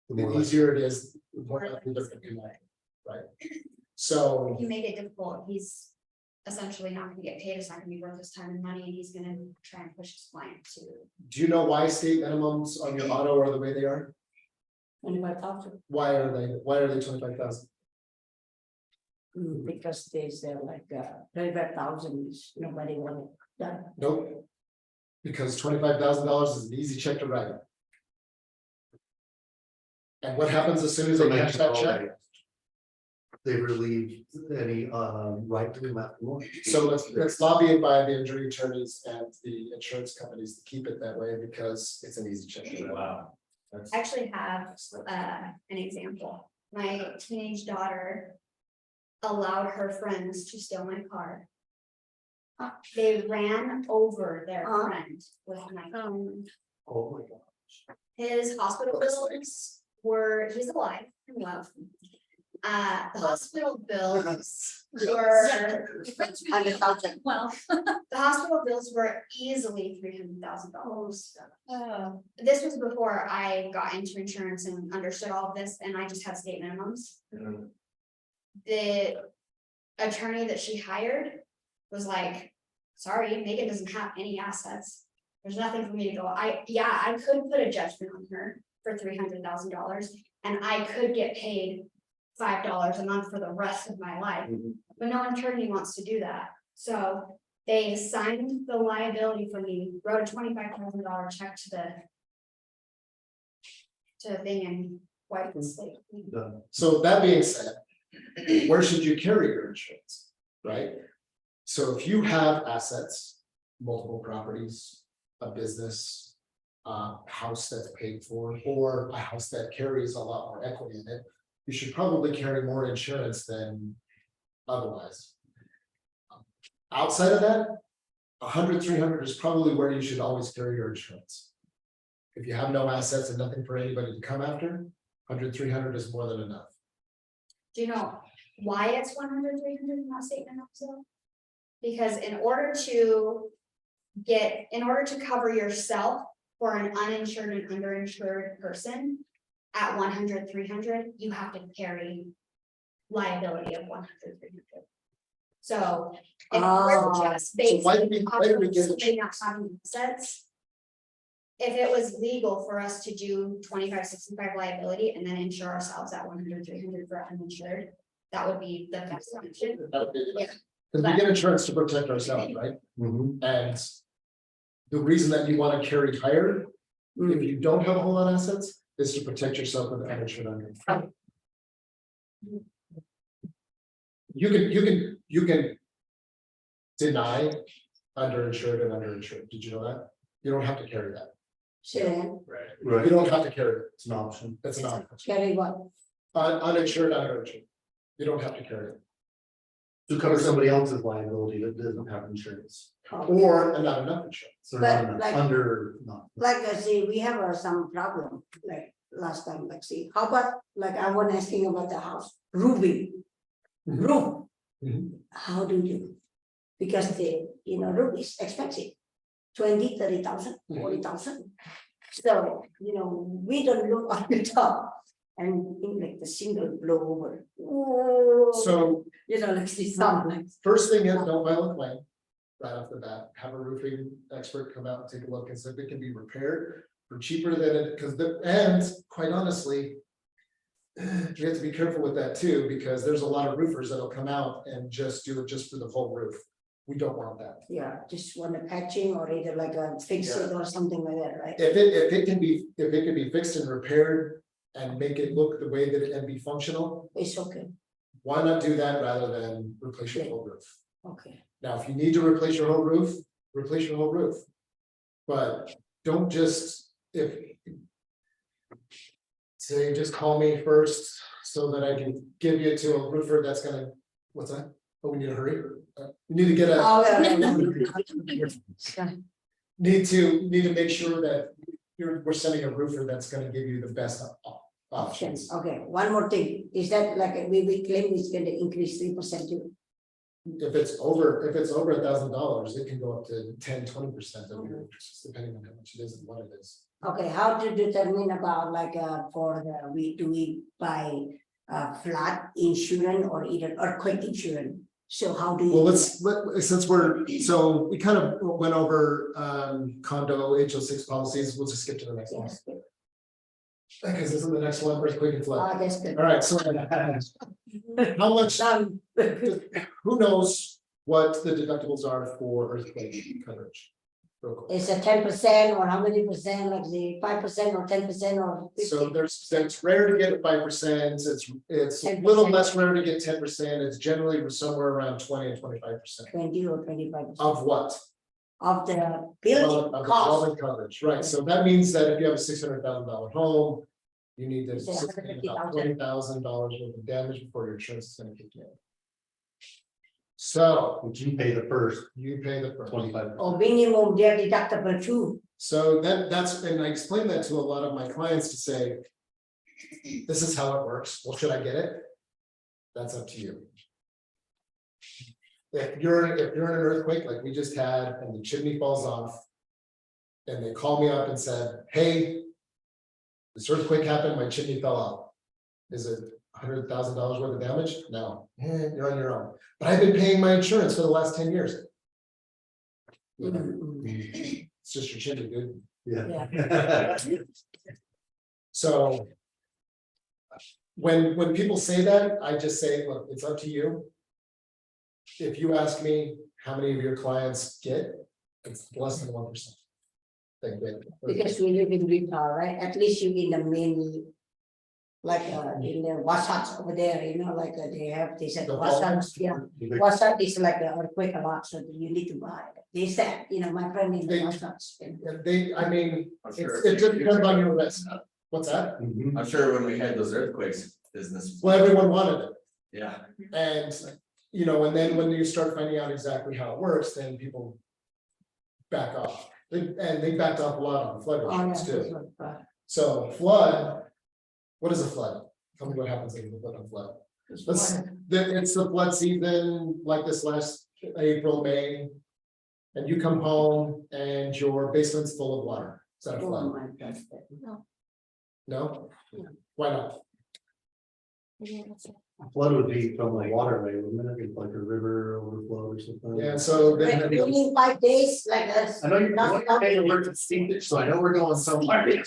Speaker 2: The easier it is, the more likely they're gonna connect, right? So,
Speaker 3: If you make it difficult, he's essentially not gonna get paid, it's not gonna be worth his time and money, and he's gonna try and push his client to.
Speaker 2: do you know why state minimums on your auto are the way they are?
Speaker 5: 25,000,
Speaker 2: Why are they 25,000?
Speaker 5: because there's like 25,000 is nobody want it done.
Speaker 2: Nope. Because $25,000 is an easy check to write. And what happens as soon as they cash that check?
Speaker 1: They relieve any right to them after more.
Speaker 2: So let's lobby it by the injury attorneys and the insurance companies to keep it that way because it's an easy check to write.
Speaker 8: Wow. That's.
Speaker 3: I actually have an example. My teenage daughter allowed her friends to steal my car. They ran over their friend with my car.
Speaker 1: Oh my gosh.
Speaker 3: His hospital bills were, he's alive and well. The hospital bills were,
Speaker 6: Well.
Speaker 3: the hospital bills were easily $300,000. This was before I got into insurance and understood all of this, and I just had state minimums. The attorney that she hired was like, sorry, Megan doesn't have any assets. There's nothing for me to go. I could put a judgment on her for $300,000 and I could get paid $5 a month for the rest of my life. But no attorney wants to do that. So they signed the liability for me, wrote a $25,000 check to the thing and wiped the slate.
Speaker 2: So that being said, where should you carry your insurance, right? So if you have assets, multiple properties, a business, a house that's paid for, or a house that carries a lot more equity in it, you should probably carry more insurance than otherwise. Outside of that, 100, 300 is probably where you should always carry your insurance. If you have no assets and nothing for anybody to come after, 100, 300 is more than enough.
Speaker 3: Do you know why it's 100, 300 in that statement also? Because in order to cover yourself for an uninsured and underinsured person at 100, 300, you have to carry liability of 100, 300. So if we're just based
Speaker 2: why
Speaker 3: on
Speaker 2: did we get it?
Speaker 3: somebody not having assets, if it was legal for us to do 25, 65 liability and then insure ourselves at 100, 300 for uninsured, that would be the best option.
Speaker 2: Because we get insurance to protect ourselves, right?
Speaker 1: Mhm.
Speaker 2: And the reason that you want to carry higher, if you don't have a whole lot of assets, is to protect yourself with uninsured under. You can deny underinsured and underinsured. Did you know that? You don't have to carry that.
Speaker 5: So
Speaker 2: You don't have to carry it.
Speaker 1: It's an option.
Speaker 2: It's not
Speaker 5: carry what?
Speaker 2: uninsured, underinsured. You don't have to carry it.
Speaker 1: To cover somebody else's liability that doesn't have insurance.
Speaker 2: Or not enough insurance.
Speaker 1: So
Speaker 5: But
Speaker 1: not
Speaker 5: like-
Speaker 1: not.
Speaker 5: Like I say, we have some problem, like last time, like see, how about, like I was asking about the house, roofing. Roof.
Speaker 2: Mhm.
Speaker 5: How do you? Because the, roof is expensive. 20, 30,000, 40,000. So, we don't look on the top and in like the single blow over.
Speaker 2: So
Speaker 5: Like this sound.
Speaker 2: first thing is, don't file a claim right off the bat. Have a roofing expert come out and take a look and see if it can be repaired for cheaper than it, because and quite honestly, you have to be careful with that too, because there's a lot of roofers that'll come out and just do it just for the whole roof. We don't want that.
Speaker 5: Yeah, just want a patching or either like a fix it or something like that, right?
Speaker 2: If it can be fixed and repaired and make it look the way that it can be functional,
Speaker 5: It's okay,
Speaker 2: why not do that rather than replace your whole roof?
Speaker 5: okay.
Speaker 2: Now, if you need to replace your whole roof, replace your whole roof. But don't just, say, just call me first so that I can give you to a roofer that's gonna, what's that? Oh, we need to hurry. We need to get a,
Speaker 5: Oh,
Speaker 2: need to make sure that we're sending a roofer that's gonna give you the best options.
Speaker 5: Okay, one more thing, is that like we claim it's gonna increase 3% too?
Speaker 2: If it's over $1,000, it can go up to 10-20% of your interest, depending on how much it is and what it is.
Speaker 5: Okay, how to determine about like do we buy flood insurance or either earthquake insurance? So how do you?
Speaker 2: Well, so we kind of went over condo HO6 policies. We'll just skip to the next one.
Speaker 5: Yes, good.
Speaker 2: Because this is the next one, earthquake and flood.
Speaker 5: That's good.
Speaker 2: All right, so how much, who knows what the deductibles are for earthquake coverage? Real quick.
Speaker 5: It's a 10% or how many percent, like the 5% or 10% or 50?
Speaker 2: So it's rare to get 5%, it's a little
Speaker 5: 10%.
Speaker 2: less rare to get 10%, it's generally somewhere around 20 and 25%.
Speaker 5: 20 or 25%
Speaker 2: Of what?
Speaker 5: of the
Speaker 2: Of
Speaker 5: building
Speaker 2: the
Speaker 5: cost.
Speaker 2: building coverage, right, so that means that if you have a $600,000 home, you need to
Speaker 5: Say
Speaker 2: sustain about
Speaker 5: $150,000.
Speaker 2: $20,000 worth of damage before your insurance is gonna kick in. So
Speaker 1: Would you pay the first
Speaker 2: you pay the first.
Speaker 1: 25?
Speaker 5: Or minimum their deductible too.
Speaker 2: So that's, and I explain that to a lot of my clients to say, this is how it works, well, should I get it?
Speaker 9: That's up to you. If you're in an earthquake like we just had and the chimney falls off. And they call me up and said, hey. This earthquake happened, my chimney fell off. Is it $100,000 worth of damage? No, you're on your own. But I've been paying my insurance for the last 10 years. You know, it's just your chimney, dude.
Speaker 1: Yeah.
Speaker 9: So. When people say that, I just say, look, it's up to you. If you ask me how many of your clients get, it's less than 1%. They get.
Speaker 5: Because we live in retail, right? At least you in the main, like in the Wasatch over there, you know, like they have this
Speaker 9: The
Speaker 5: Wasatch, yeah. Wasatch is like the earthquake a lot, so you need to buy. They said, you know, my friend in the
Speaker 9: They-
Speaker 5: Wasatch.
Speaker 9: I mean,
Speaker 4: I'm sure.
Speaker 9: it just depends on your risk. What's that?
Speaker 1: Mhm.
Speaker 4: I'm sure when we had those earthquakes, business.
Speaker 9: Well, everyone wanted it.
Speaker 4: Yeah.
Speaker 9: And, you know, and then when you start finding out exactly how it works, then people back off. And they backed off a lot on flood
Speaker 5: Oh, yeah,
Speaker 9: insurance
Speaker 5: that's
Speaker 9: too.
Speaker 5: right.
Speaker 9: So flood, what is a flood? Tell me what happens when you put on flood. It's the flood season like this last April, May. And you come home and your basement's full of water. Is that a
Speaker 5: Oh,
Speaker 9: flood?
Speaker 5: my God. No.
Speaker 9: No?
Speaker 5: No.
Speaker 9: Why not?
Speaker 1: Flood would be from the waterway, wouldn't it? It's like a river overflow or something.
Speaker 9: Yeah, so
Speaker 5: But
Speaker 9: then.
Speaker 5: only 5 days, like us.
Speaker 1: I know you're
Speaker 5: not-
Speaker 1: not paying emergency, so I know we're going somewhere.
Speaker 5: Yeah.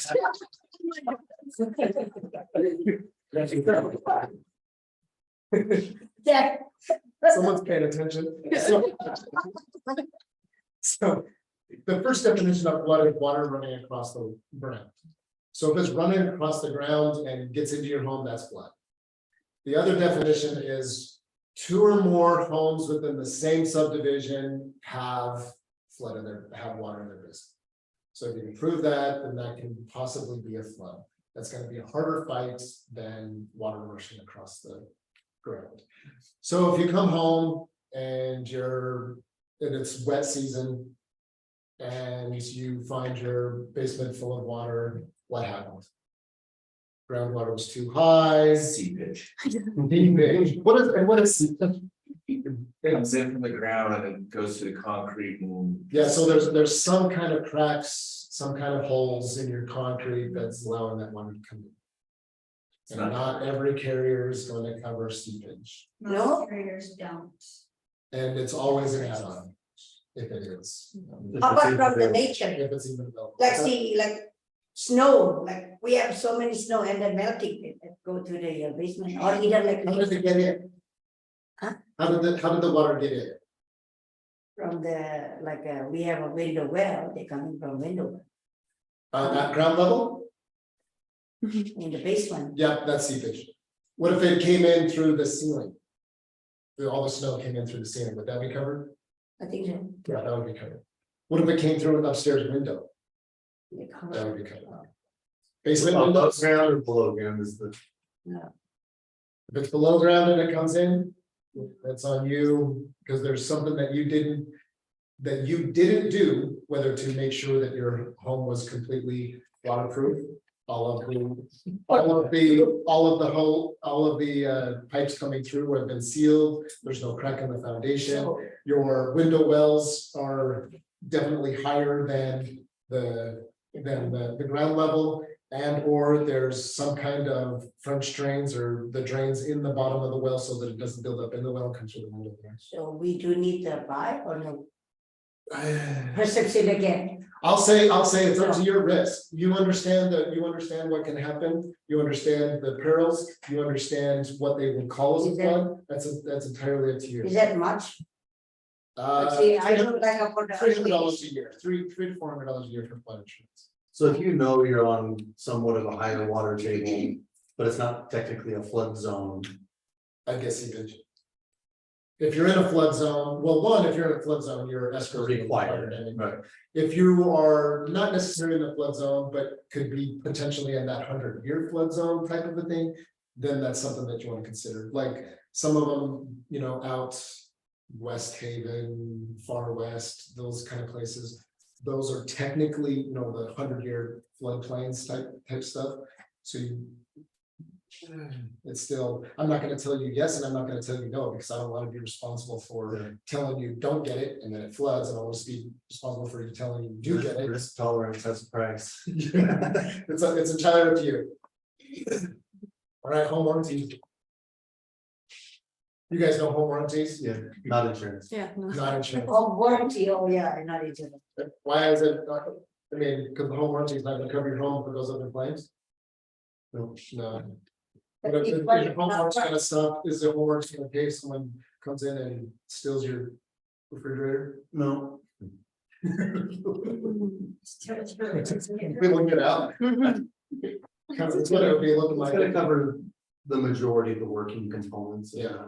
Speaker 9: Someone's paying attention. So the first definition of flood is water running across the ground. So if it's running across the ground and gets into your home, that's flood. The other definition is 2 or more homes within the same subdivision have flood in have water in their basement. So if you can prove that, then that can possibly be a flood. That's gonna be a harder fight than water rushing across the ground. So if you come home and it's wet season. And you find your basement full of water, what happened? Groundwater was too high.
Speaker 4: Seepage.
Speaker 9: Seepage. What is?
Speaker 4: It comes in from the ground and it goes to the concrete and.
Speaker 9: Yeah, so there's some kind of cracks, some kind of holes in your concrete that's allowing that water to come in. And not every carrier is going to cover seepage,
Speaker 5: No.
Speaker 3: Most carriers don't.
Speaker 9: and it's always an add-on. If it is,
Speaker 5: Apart from the nature,
Speaker 9: if it's even available.
Speaker 5: like see, like snow, like we have so many snow and then melting, it go to the basement or either like.
Speaker 9: How did it get in?
Speaker 5: Huh?
Speaker 9: How did the water get in?
Speaker 5: From the, like, we have a window well, they coming from window
Speaker 9: At ground level?
Speaker 5: in the basement.
Speaker 9: Yeah, that's seepage. What if it came in through the ceiling? All the snow came in through the ceiling, would that be covered?
Speaker 5: I think so.
Speaker 9: Yeah, that would be covered. What if it came through an upstairs window?
Speaker 5: They cover
Speaker 9: That would
Speaker 5: it.
Speaker 9: be covered. Basement
Speaker 1: Above
Speaker 9: windows,
Speaker 1: ground or below ground is the.
Speaker 9: if it's below ground and it comes in, that's on you, because there's something that you didn't. That you didn't do, whether to make sure that your home was completely waterproof. All of the pipes coming through have been sealed, there's no crack in the foundation.
Speaker 5: So,
Speaker 9: Your window wells are definitely higher than the ground level. And or there's some kind of French drains or the drains in the bottom of the well so that it doesn't build up in the well and comes through the window there.
Speaker 5: so we do need to buy or no? Perception again.
Speaker 9: I'll say it's up to your risk. You understand what can happen. You understand the perils. You understand what they would call as a flood. That's entirely up to you.
Speaker 5: Is that much? See, I don't like about
Speaker 9: $300 a year, $300 to $400 a year for flood insurance.
Speaker 1: So if you know you're on somewhat of a higher water table, but it's not technically a flood zone.
Speaker 9: I guess seepage. If you're in a flood zone, well, one, if you're in a flood zone, you're escrow required.
Speaker 1: Right.
Speaker 9: If you are not necessarily in the flood zone, but could be potentially in that 100-year flood zone type of a thing, then that's something that you want to consider. Like some of them, you know, out West Haven, far west, those kind of places. Those are technically, you know, the 100-year floodplains type stuff. So it's still, I'm not gonna tell you yes, and I'm not gonna tell you no, because I don't wanna be responsible for telling you don't get it, and then it floods, and I want to be responsible for you telling you do get it.
Speaker 1: Risk tolerance has a price.
Speaker 9: It's entirely up to you. All right, home warranties. You guys know home warranties?
Speaker 1: Yeah, not insurance.
Speaker 7: Yeah. no.
Speaker 9: Not insurance.
Speaker 5: Oh, warranty, oh, yeah, not insurance.
Speaker 9: Why is it, I mean, because the home warranty is not gonna cover your home for those other claims? No. But if your home warranty gonna stop, is the home warranty gonna pay if someone comes in and steals your refrigerator?
Speaker 1: No.
Speaker 9: People get out. Kind of, it's what it would be looking
Speaker 1: It's
Speaker 9: like.
Speaker 1: gonna cover the majority of the working components.
Speaker 9: Yeah.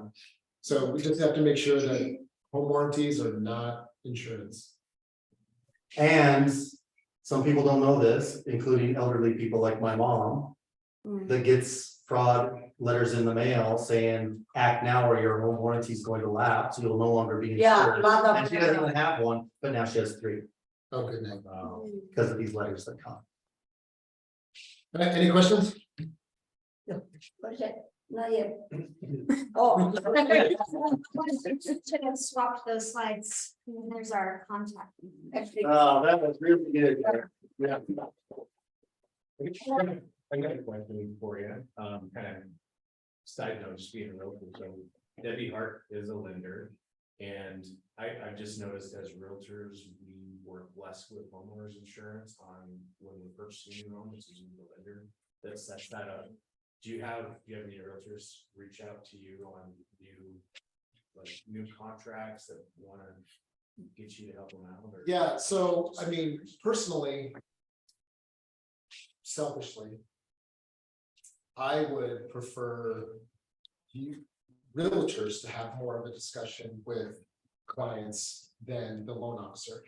Speaker 9: So we just have to make sure that home warranties are not insurance.
Speaker 1: And some people don't know this, including elderly people like my mom,
Speaker 7: Mm.
Speaker 1: that gets fraud letters in the mail saying, act now or your home warranty is going to lapse, you'll no longer be
Speaker 5: Yeah, a
Speaker 1: insured.
Speaker 5: lot
Speaker 1: And she doesn't even have one, but now she has 3
Speaker 9: Oh, good night.
Speaker 1: because of these letters that come.
Speaker 9: Any questions?
Speaker 5: What is it? Not yet. Oh.
Speaker 3: Should have swapped those slides. There's our contact.
Speaker 5: Actually,
Speaker 1: That was really good. Yeah.
Speaker 8: I got a question for you, kind of side note, just being a realtor, so Debbie Hart is a lender. And I've just noticed as realtors, we work less with homeowners insurance on when we're purchasing new homes, using the lender that sets that up. Do you have any realtors reach out to you on new contracts that wanna get you to help them out? Or-
Speaker 9: Yeah, so I mean, personally. Selfishly. I would prefer. You realtors to have more of a discussion with clients than the loan officer.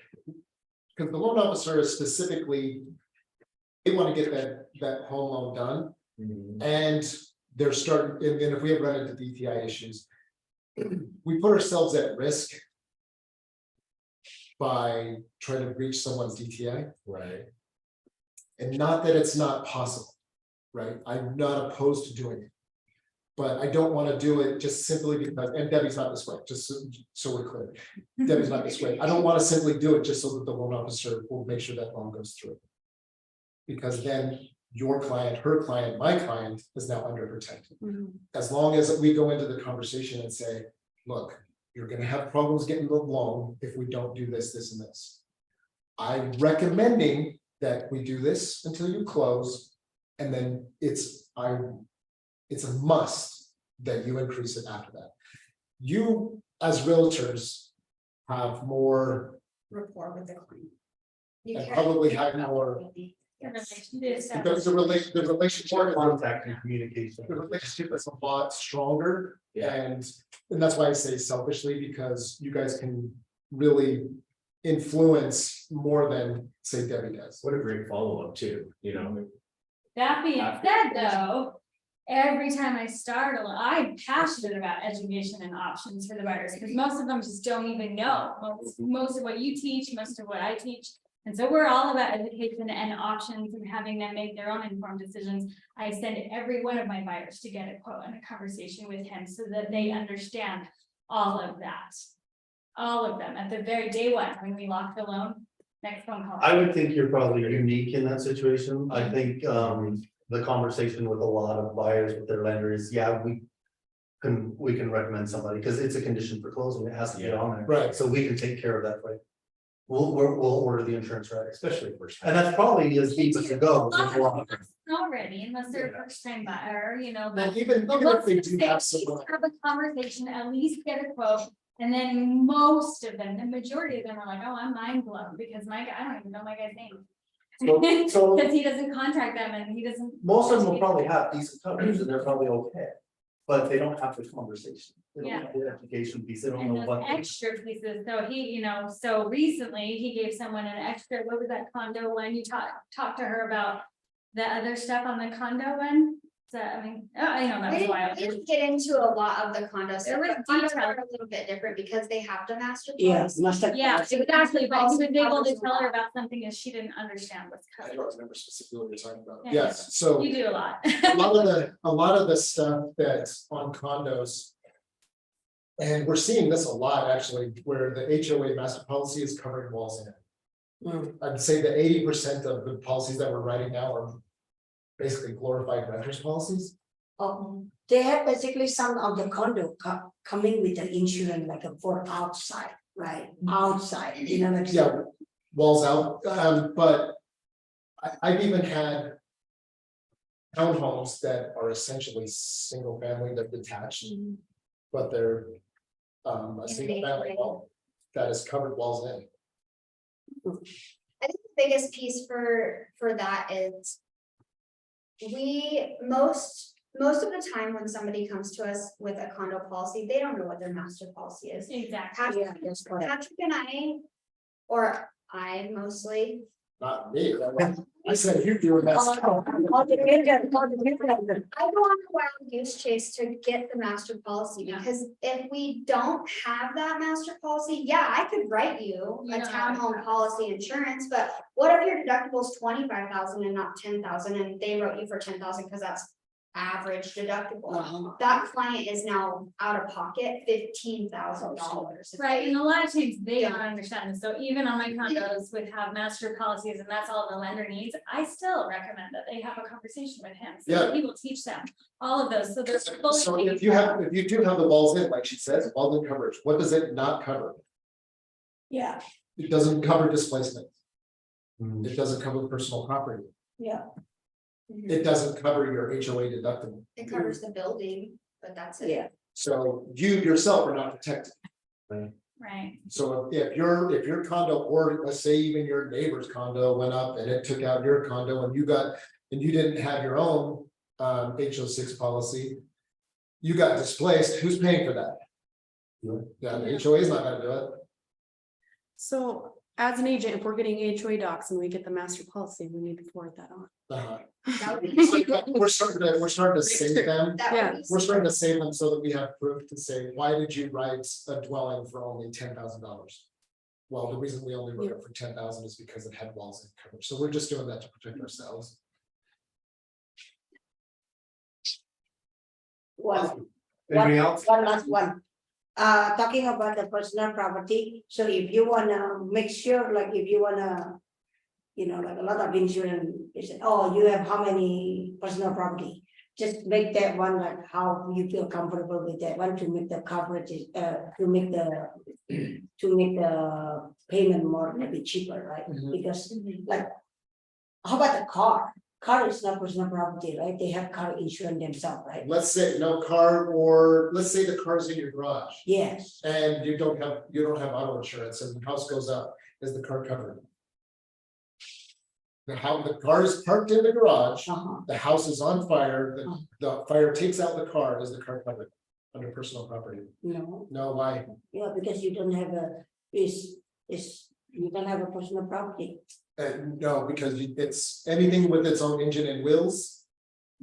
Speaker 9: Because the loan officer is specifically. They want to get that home loan done.
Speaker 8: Mhm.
Speaker 9: And they're starting, and if we have run into DTI issues. We put ourselves at risk. By trying to breach someone's DTI,
Speaker 8: Right.
Speaker 9: and not that it's not possible. Right, I'm not opposed to doing it. But I don't want to do it just simply because, and Debbie's not this way, just so we're clear. Debbie's not this way. I don't want to simply do it just so that the loan officer will make sure that loan goes through. Because then your client, her client, my client is now underprotected.
Speaker 7: Mhm.
Speaker 9: As long as we go into the conversation and say, look, you're gonna have problems getting the loan if we don't do this, this, and this. I'm recommending that we do this until you close, and then it's a must that you increase it after that. You, as realtors, have more,
Speaker 6: Rapport with the client.
Speaker 9: and probably have more. There's the relationship.
Speaker 1: Contact and communication.
Speaker 9: The relationship is a lot stronger,
Speaker 8: Yeah.
Speaker 9: and that's why I say selfishly, because you guys can really influence more than, say, Debbie does.
Speaker 8: What a great follow-up too,
Speaker 10: That being said, though, every time I start, I'm passionate about education and options for the buyers, because most of them just don't even know. Most of what you teach, most of what I teach. And so we're all about education and options and having them make their own informed decisions. I send every one of my buyers to get a quote and a conversation with him so that they understand all of that. All of them at the very day one, when we lock the loan, next phone call.
Speaker 1: I would think you're probably unique in that situation. I think the conversation with a lot of buyers with their lender is, yeah, we can recommend somebody because it's a condition for closing. It has to be on there.
Speaker 9: Right.
Speaker 1: So we can take care of that for you. We'll order the insurance right,
Speaker 8: especially first.
Speaker 1: and that's probably as deep as it goes.
Speaker 10: Already, unless they're a first time buyer,
Speaker 9: And
Speaker 10: but.
Speaker 9: even
Speaker 10: But
Speaker 9: if
Speaker 10: let's
Speaker 9: they
Speaker 10: just
Speaker 9: do
Speaker 10: say,
Speaker 9: have
Speaker 10: at least
Speaker 9: someone,
Speaker 10: have a conversation, at least get a quote, and then most of them, the majority of them are like, oh, I'm mind blown, because my guy, I don't even know my guy's name.
Speaker 1: So
Speaker 10: Because he doesn't contact them and he doesn't.
Speaker 1: most of them will probably have decent coverage and they're probably okay, but they don't have the conversation. They don't have the education piece. They don't
Speaker 10: And
Speaker 1: know
Speaker 10: those
Speaker 1: what.
Speaker 10: extra pieces, so he, so recently he gave someone an extra, what was that condo one, you talked to her about the other stuff on the condo one? So, I mean, I know
Speaker 3: We
Speaker 10: that was a
Speaker 3: didn't,
Speaker 10: while.
Speaker 3: we didn't get into a lot of the condos.
Speaker 10: There was
Speaker 3: Condos
Speaker 10: detail.
Speaker 3: are a little bit different because they have the master
Speaker 5: Yeah,
Speaker 3: policy.
Speaker 5: must have.
Speaker 10: Yeah, exactly, but he was able to tell her about something as she didn't understand what's
Speaker 9: I
Speaker 10: covered.
Speaker 9: don't remember specifically what you're talking about.
Speaker 10: Yeah.
Speaker 9: Yes, so
Speaker 10: You do a lot.
Speaker 9: a lot of the stuff that's on condos. And we're seeing this a lot actually, where the HOA master policy is covering walls in. I'd say that 80% of the policies that we're writing now are basically glorified renters policies.
Speaker 5: They have basically some of the condo coming with the insurance like for outside, right? Outside, you know, like.
Speaker 9: Yeah, walls out, but I've even had townhomes that are essentially single family, they're detached, but they're a single family home that is covered walls in.
Speaker 3: I think the biggest piece for that is. Most of the time when somebody comes to us with a condo policy, they don't know what their master policy is.
Speaker 10: Exactly.
Speaker 5: Yeah, that's correct.
Speaker 3: Patrick and I, or I mostly,
Speaker 9: Not me, I said you do that.
Speaker 3: I go on a wild goose chase to get the master policy,
Speaker 10: Yeah.
Speaker 3: because if we don't have that master policy, yeah, I could write you a
Speaker 10: Yeah.
Speaker 3: townhome policy insurance, but what if your deductible is 25,000 and not 10,000, and they wrote you for 10,000 because that's average deductible? That client is now out of pocket $15,000.
Speaker 10: Right, and a lot of times they don't understand this, so even on my condos would have master policies and that's all the lender needs, I still recommend that they have a conversation with him. So that he will teach them all of those, so they're fully.
Speaker 9: So if you do have the walls in, like she says, walls in coverage, what does it not cover?
Speaker 5: Yeah,
Speaker 9: It doesn't cover displacement. It doesn't cover personal property.
Speaker 5: yeah.
Speaker 9: It doesn't cover your HOA deductible.
Speaker 3: It covers the building, but that's it.
Speaker 5: Yeah.
Speaker 9: So you yourself are not protected.
Speaker 10: Right,
Speaker 9: So if your condo, or let's say even your neighbor's condo went up and it took out your condo and you didn't have your own HO6 policy. You got displaced, who's paying for that? Yeah, the HOA is not gonna do it.
Speaker 7: So as an agent, if we're getting HOA docs and we get the master policy, we need to forward that on.
Speaker 3: That would be-
Speaker 9: We're starting to save them.
Speaker 3: that would
Speaker 7: Yeah.
Speaker 3: be
Speaker 9: We're starting to save them so that we have proof to say, why did you write a dwelling for only $10,000? Well, the reason we only wrote it for 10,000 is because it had walls and coverage. So we're just doing that to protect ourselves.
Speaker 1: Anything else?
Speaker 5: One last one. Talking about the personal property, so if you wanna make sure, like if you wanna. You know, like a lot of insurance, is, oh, you have how many personal property? Just make that one like how you feel comfortable with that one to make the coverage, to make the payment more maybe cheaper, right? Because like, how about the car? Car is not personal property, right? They have car insurance themselves, right?
Speaker 9: Let's say no car, or let's say the car's in your garage
Speaker 5: Yes,
Speaker 9: and you don't have auto insurance and the house goes up, is the car covered? The car is parked in the garage, the house is on fire, the fire takes out the car, is the car covered under personal property?
Speaker 5: no,
Speaker 9: No, why?
Speaker 5: yeah, because you don't have you don't have a personal property.
Speaker 9: No, because it's anything with its own engine and wheels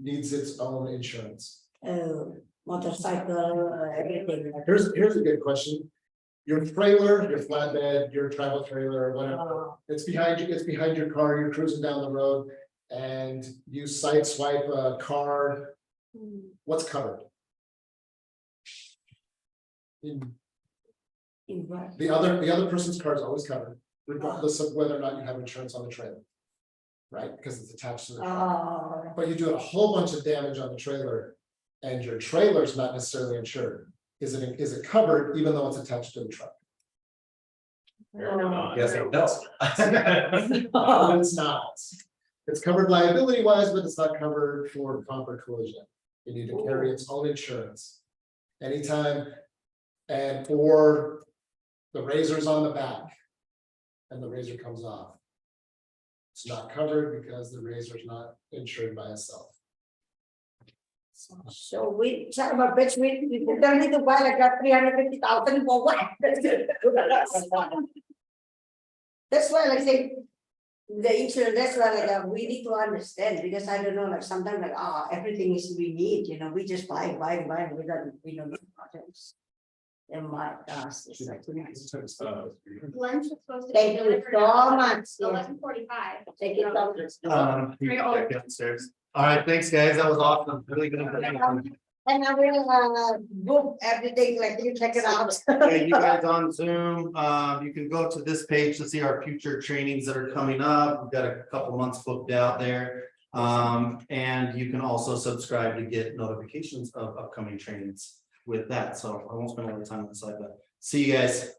Speaker 9: needs its own insurance.
Speaker 5: Motorcycle, everything.
Speaker 9: Here's a good question. Your trailer, your flatbed, your travel trailer, whatever, it's behind your car, you're cruising down the road and you sideswipe a car, what's covered? The other person's car is always covered, regardless of whether or not you have insurance on the trailer. Right, because it's attached to the truck. But you do a whole bunch of damage on the trailer and your trailer's not necessarily insured. Is it covered even though it's attached to the truck?
Speaker 4: Yes, it does.
Speaker 9: No, it's not. It's covered liability wise, but it's not covered for bump or collision. You need to carry its own insurance. Anytime, and or the razor's on the back. And the razor comes off. It's not covered because the razor's not insured by itself.
Speaker 5: So we talk about bitch, we don't need to buy like a 350,000 for what? That's why like say, The insurance, that's why like, we need to understand, because I don't know, like sometimes like, everything is we need, you know, we just buy, we don't need projects. And my gosh, it's like.
Speaker 3: Lunch is supposed to.
Speaker 5: Thank you so much.
Speaker 3: 11:45.
Speaker 5: Thank you so much.
Speaker 1: You can check downstairs. All right, thanks, guys. That was awesome. Really good information.
Speaker 5: And I will book everything, like you check it out.
Speaker 1: Okay, you guys on Zoom, you can go to this page to see our future trainings that are coming up. We've got a couple months booked out there. And you can also subscribe to get notifications of upcoming trainings with that. So I won't spend a lot of time on the side, but see you guys.